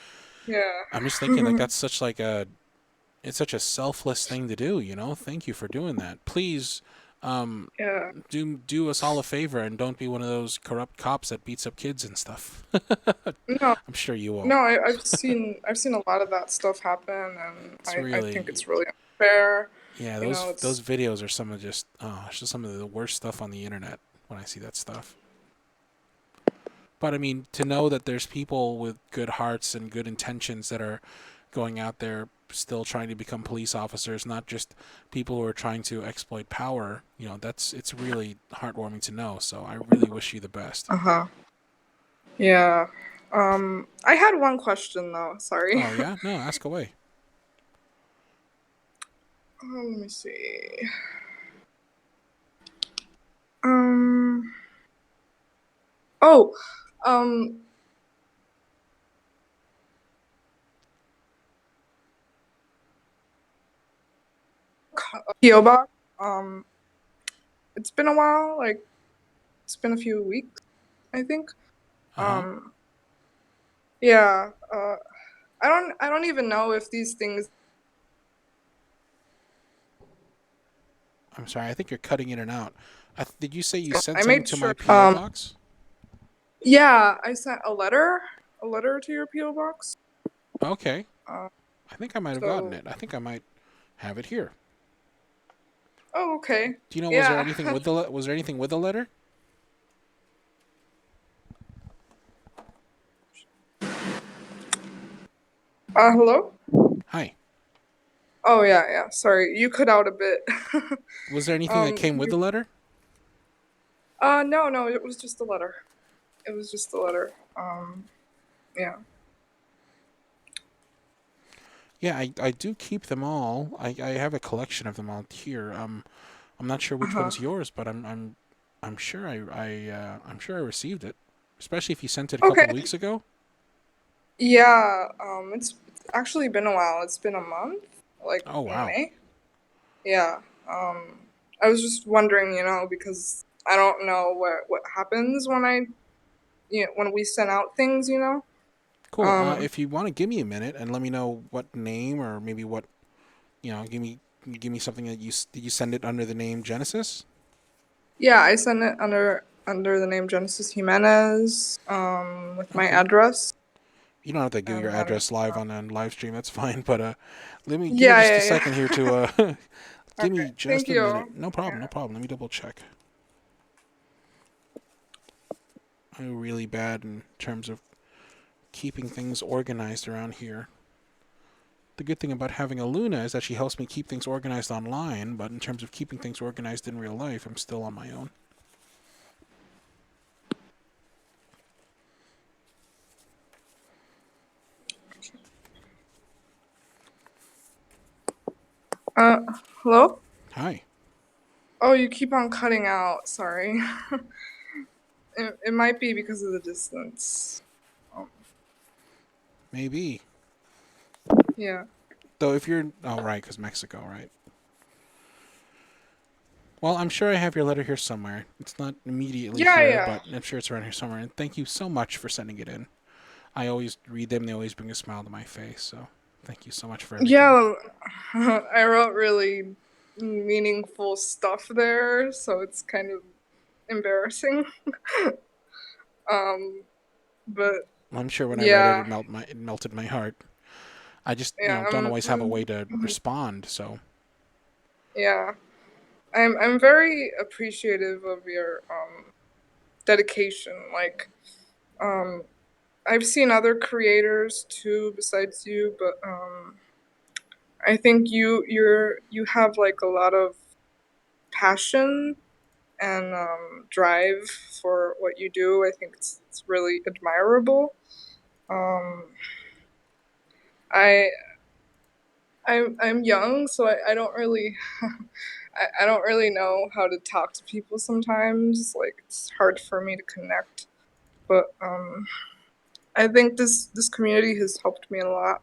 Yeah. I'm just thinking like that's such like it's such a selfless thing to do. Thank you for doing that. Please, Yeah. do us all a favor and don't be one of those corrupt cops that beats up kids and stuff. No. I'm sure you won't. No, I've seen a lot of that stuff happen, and It's I think really. it's really unfair. Yeah, those videos are some of just it's just some of the worst stuff on the internet when I see that stuff. But I mean, to know that there's people with good hearts and good intentions that are going out there still trying to become police officers, not just people who are trying to exploit power, it's really heartwarming to know. So I really wish you the best. Yeah. I had one question though. Sorry. Oh yeah? No, ask away. Let me see. Oh. PO box. It's been a while. Like, it's been a few weeks, I think. Yeah. I don't even know if these things. I'm sorry, I think you're cutting in and out. Did you say you sent I something made to sure. my PO box? Yeah, I sent a letter to your PO box. Okay. I think I might have gotten it. I think I might have it here. Oh, okay. Do you know Yeah. was there anything with the letter? Hello? Hi. Oh yeah. Sorry, you cut out a bit. Was there anything that came with the letter? No, it was just a letter. Yeah. Yeah, I do keep them all. I have a collection of them all here. I'm not sure which one's yours, but I'm sure I'm sure I received it, especially if you sent it a couple weeks ago. Yeah. It's actually been a while. It's been a month. Like Oh wow. in May. Yeah. I was just wondering, because I don't know what happens when when we send out things, Cool. If you want to give me a minute and let me know what name or maybe what, give me something that did you send it under the name Genesis? Yeah, I sent it under the name Genesis Jimenez, with my address. You don't have to give your address live on live stream. That's fine. But give me Yeah, just a second here to give me just a you. minute. No problem. Let me double check. I'm really bad in terms of keeping things organized around here. The good thing about having a Luna is that she helps me keep things organized online, but in terms of keeping things organized in real life, I'm still on my own. Hello? Hi. Oh, you keep on cutting out. Sorry. It might be because of the distance. Maybe. Yeah. Though if you're... Oh, right, because Mexico, right? Well, I'm sure I have your letter here somewhere. It's not immediately Yeah, here, yeah. but I'm sure it's around here somewhere. And thank you so much for sending it in. I always read them. They always bring a smile to my face. So thank you so much for everything. Yeah, I wrote really meaningful stuff there, so it's kind of embarrassing. But I'm sure when I read it, yeah, it melted my heart. I just, yeah, don't always have a way to respond. So yeah, I'm very appreciative of your dedication. Like, I've seen other creators too besides you, but I think you have like a lot of passion and drive for what you do. I think it's really admirable. Um, I I'm young, so I don't really I don't really know how to talk to people sometimes. Like it's hard for me to connect, but I think this community has helped me a lot.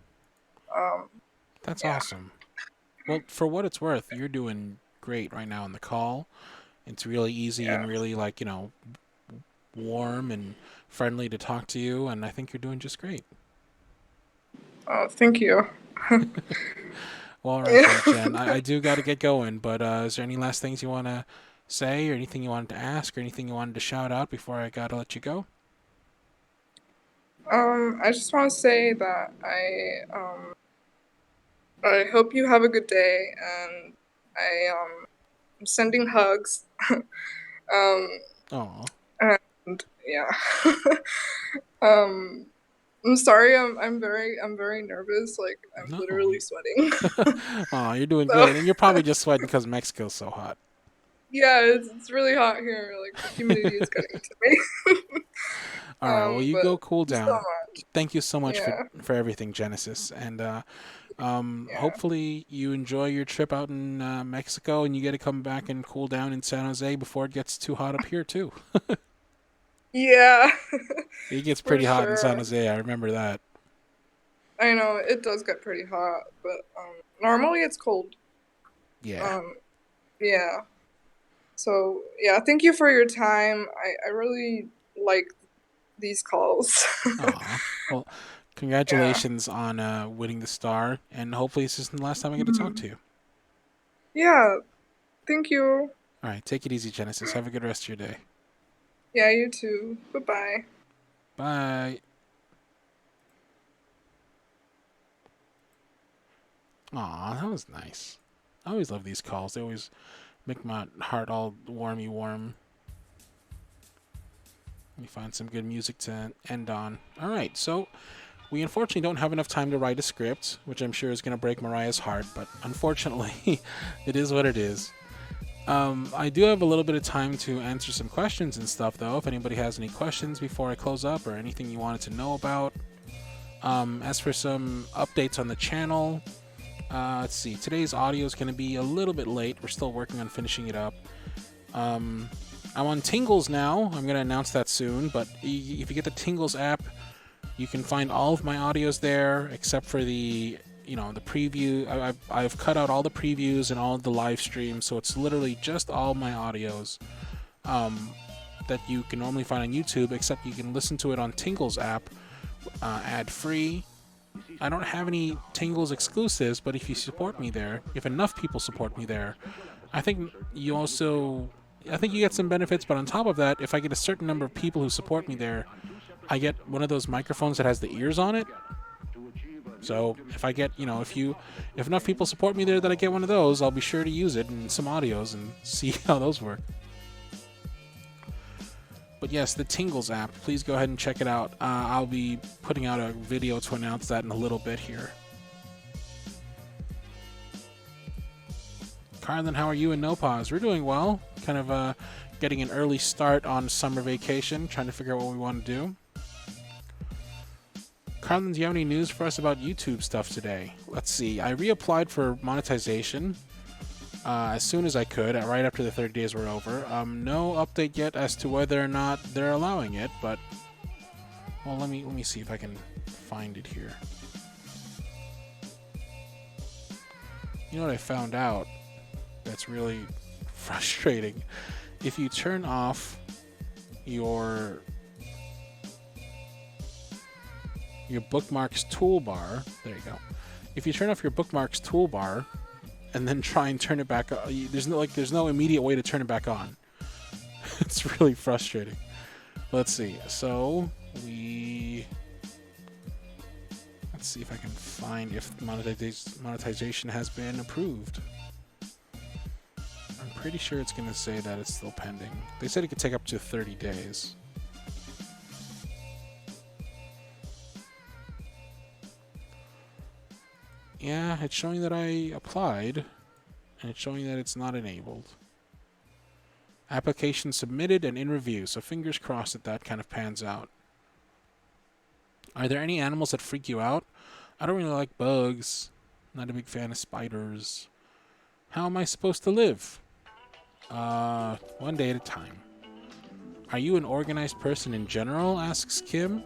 Um, that's yeah. awesome. Well, for what it's worth, you're doing great right now on the call. It's really easy and Yeah. really warm and friendly to talk to you. And I think you're doing just great. Oh, thank you. Well, all right then, Jen. I do got to get going, but is there any last things you want to say or anything you wanted to ask or anything you wanted to shout out before I got to let you go? I just want to say that I hope you have a good day, and I'm sending hugs. Aw. And yeah. um, I'm sorry. I'm very nervous. Like I'm No. literally sweating. Aw, you're doing So, great. And you're probably just sweating because Mexico's so hot. yeah, it's really hot here. Like the humidity is getting to me. All right. Well, you But go cool thank you so down. much. Thank you so much Yeah, for everything, Genesis. And yeah. hopefully you enjoy your trip out in Mexico and you get to come back and cool down in San Jose before it gets too hot up here, too. Yeah, It gets for pretty hot in San sure. Jose. I remember that. I know it does get pretty hot, but normally it's cold. Yeah. Yeah. So yeah, thank you for your time. I really like these calls. Aw. Well, Yeah. congratulations on winning the star, and hopefully this isn't the last time I get to talk Mhm. to you. Yeah. Thank you. All right, take it easy, Genesis. Have a good rest of your day. Yeah, you too. Bye-bye. Bye. Aw, that was nice. I always love these calls. They always make my heart all warmy warm. Let me find some good music to end on. All right, so we unfortunately don't have enough time to write a script, which I'm sure is going to break Mariah's heart, but unfortunately, it is what it is. I do have a little bit of time to answer some questions and stuff, though. If anybody has any questions before I close up or anything you wanted to know about. As for some updates on the channel, let's see. Today's audio is going to be a little bit late. We're still working on finishing it up. I'm on Tingles now. I'm going to announce that soon. But if you get the Tingles app, you can find all of my audios there, except for the preview. I've cut out all the previews and all of the live streams, so it's literally just all my audios that you can normally find on YouTube, except you can listen to it on Tingles app ad-free. I don't have any Tingles exclusives, but if you support me there, if enough people support me there, I think you get some benefits. But on top of that, if I get a certain number of people who support me there, I get one of those microphones that has the ears on it. So if I get, if enough people support me there that I get one of those, I'll be sure to use it in some audios and see how those work. But yes, the Tingles app, please go ahead and check it out. I'll be putting out a video to announce that in a little bit here. Carlin, how are you in No Pause? We're doing well. Kind of getting an early start on summer vacation, trying to figure out what we want to do. Carlin, do you have any news for us about YouTube stuff today? Let's see. I reapplied for monetization as soon as I could, right after the 30 days were over. No update yet as to whether or not they're allowing it, but well, let me see if I can find it here. You know what I found out that's really frustrating? If you turn off your bookmarks toolbar, there you go. If you turn off your bookmarks toolbar and then try and turn it back on, there's no immediate way to turn it back on. It's really frustrating. Let's see. So let's see if I can find if monetization has been approved. I'm pretty sure it's going to say that it's still pending. They said it could take up to 30 days. Yeah, it's showing that I applied, and it's showing that it's not enabled. Application submitted and in review, so fingers crossed that kind of pans out. Are there any animals that freak you out? I don't really like bugs. Not a big fan of spiders. How am I supposed to live? One day at a time. Are you an organized person in general? Asks Kim.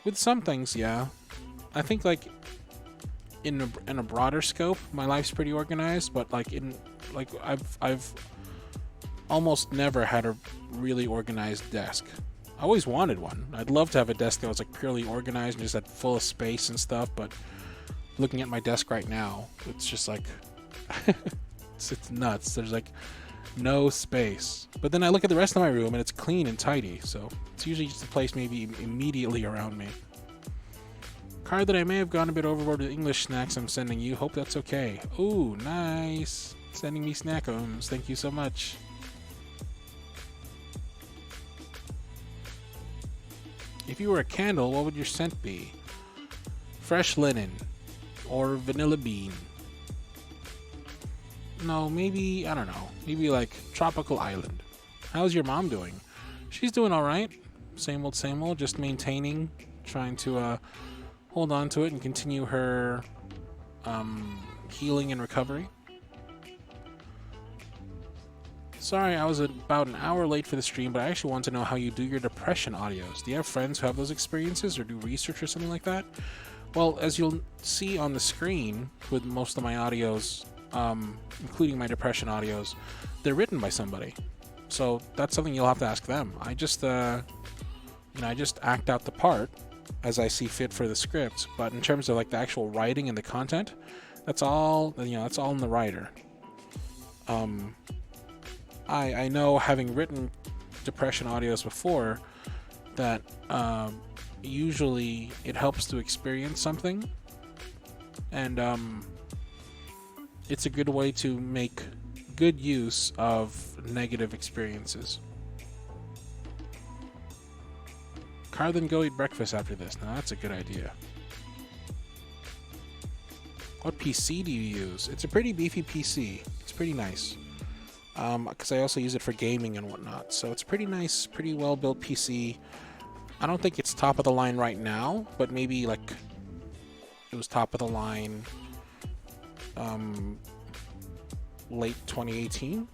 With some things, yeah. I think like in a broader scope, my life's pretty organized, but I've almost never had a really organized desk. I always wanted one. I'd love to have a desk that was like purely organized and just had full of space and stuff, but looking at my desk right now, it's just like it's nuts. There's like no space. But then I look at the rest of my room and it's clean and tidy, so it's usually just a place maybe immediately around me. Card that I may have gone a bit overboard with English snacks I'm sending you. Hope that's okay. Ooh, nice. Sending me snackums. Thank you so much. If you were a candle, what would your scent be? Fresh linen. Or vanilla bean. No, maybe, I don't know. Maybe like tropical island. How's your mom doing? She's doing alright. Same old, just maintaining. Trying to, hold on to it and continue her healing and recovery. Sorry, I was about an hour late for the stream, but I actually want to know how you do your depression audios. Do you have friends who have those experiences or do research or something like that? Well, as you'll see on the screen with most of my audios, including my depression audios, they're written by somebody. So that's something you'll have to ask them. I just act out the part as I see fit for the script, but in terms of like the actual writing and the content, that's all in the writer. I know, having written depression audios before, that usually it helps to experience something, and it's a good way to make good use of negative experiences. Car, then go eat breakfast after this. Now that's a good idea. What PC do you use? It's a pretty beefy PC. It's pretty nice. Because I also use it for gaming and whatnot. So it's pretty nice, pretty well built PC. I don't think it's top of the line right now, but maybe like it was top of the line late 2018.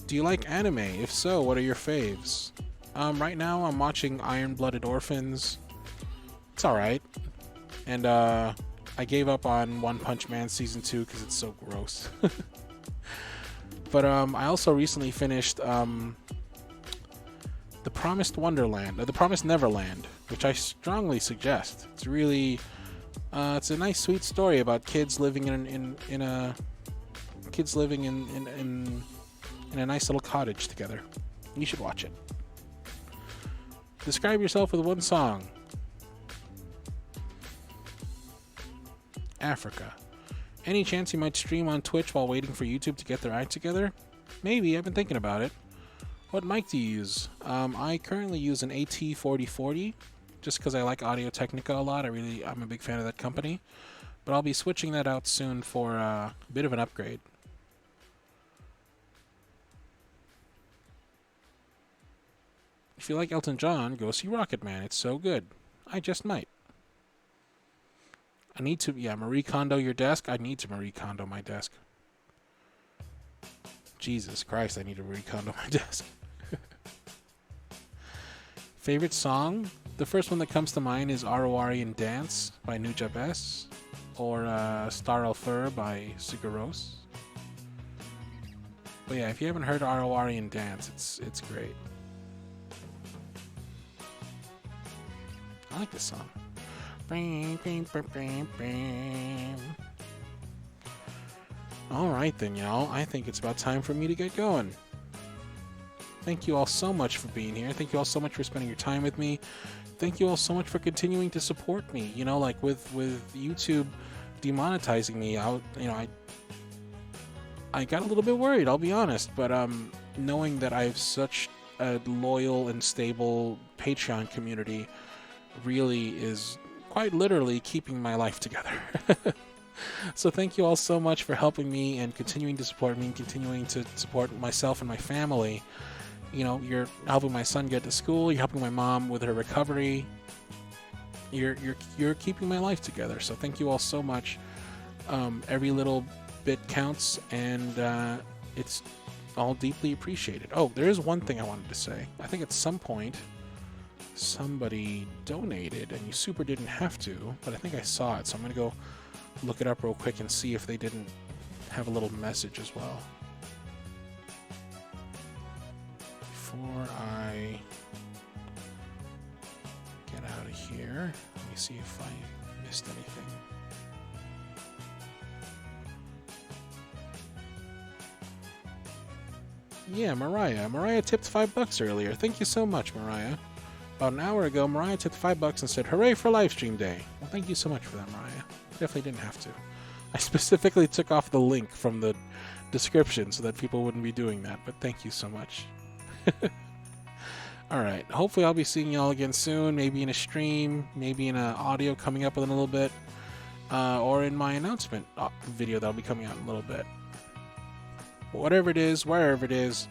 Do you like anime? If so, what are your faves? Right now I'm watching Iron-Blooded Orphans. It's alright. And I gave up on One Punch Man Season 2 because it's so gross. But I also recently finished The Promised Wonderland, The Promised Neverland, which I strongly suggest. It's really, it's a nice, sweet story about kids living in a nice little cottage together. You should watch it. Describe yourself with one song. Africa. Any chance you might stream on Twitch while waiting for YouTube to get their act together? Maybe, I've been thinking about it. What mic do you use? I currently use an AT4040, just because I like Audio-Technica a lot. I'm a big fan of that company. But I'll be switching that out soon for a bit of an upgrade. If you like Elton John, go see Rocket Man. It's so good. I just might. I need to, Marie Kondo your desk. I need to Marie Kondo my desk. Jesus Christ, I need to Marie Kondo my desk. Favorite song? The first one that comes to mind is Arawarian Dance by Nujab S, or Star El Fur by Sugaros. But yeah, if you haven't heard Arawarian Dance, it's great. I like this song. Alright then, y'all. I think it's about time for me to get going. Thank you all so much for being here. Thank you all so much for spending your time with me. Thank you all so much for continuing to support me. You know, like with YouTube demonetizing me, I got a little bit worried, I'll be honest, but knowing that I have such a loyal and stable Patreon community really is quite literally keeping my life together. So thank you all so much for helping me and continuing to support me and continuing to support myself and my family. You know, you're helping my son get to school, you're helping my mom with her recovery. You're keeping my life together. So thank you all so much. Every little bit counts, and it's all deeply appreciated. Oh, there is one thing I wanted to say. I think at some point somebody donated, and you super didn't have to, but I think I saw it, so I'm gonna go look it up real quick and see if they didn't have a little message as well. Before I get out of here, let me see if I missed anything. Yeah, Mariah. Mariah tipped $5 earlier. Thank you so much, Mariah. About an hour ago, Mariah tipped $5 and said, "Hooray for Livestream Day." Well, thank you so much for that, Mariah. Definitely didn't have to. I specifically took off the link from the description so that people wouldn't be doing that, but thank you so much. Alright, hopefully I'll be seeing y'all again soon, maybe in a stream, maybe in an audio coming up in a little bit, or in my announcement video that'll be coming out in a little bit. Whatever it is, wherever it is,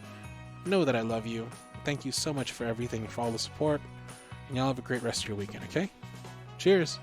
know that I love you. Thank you so much for everything, for all the support, and y'all have a great rest of your weekend, okay? Cheers!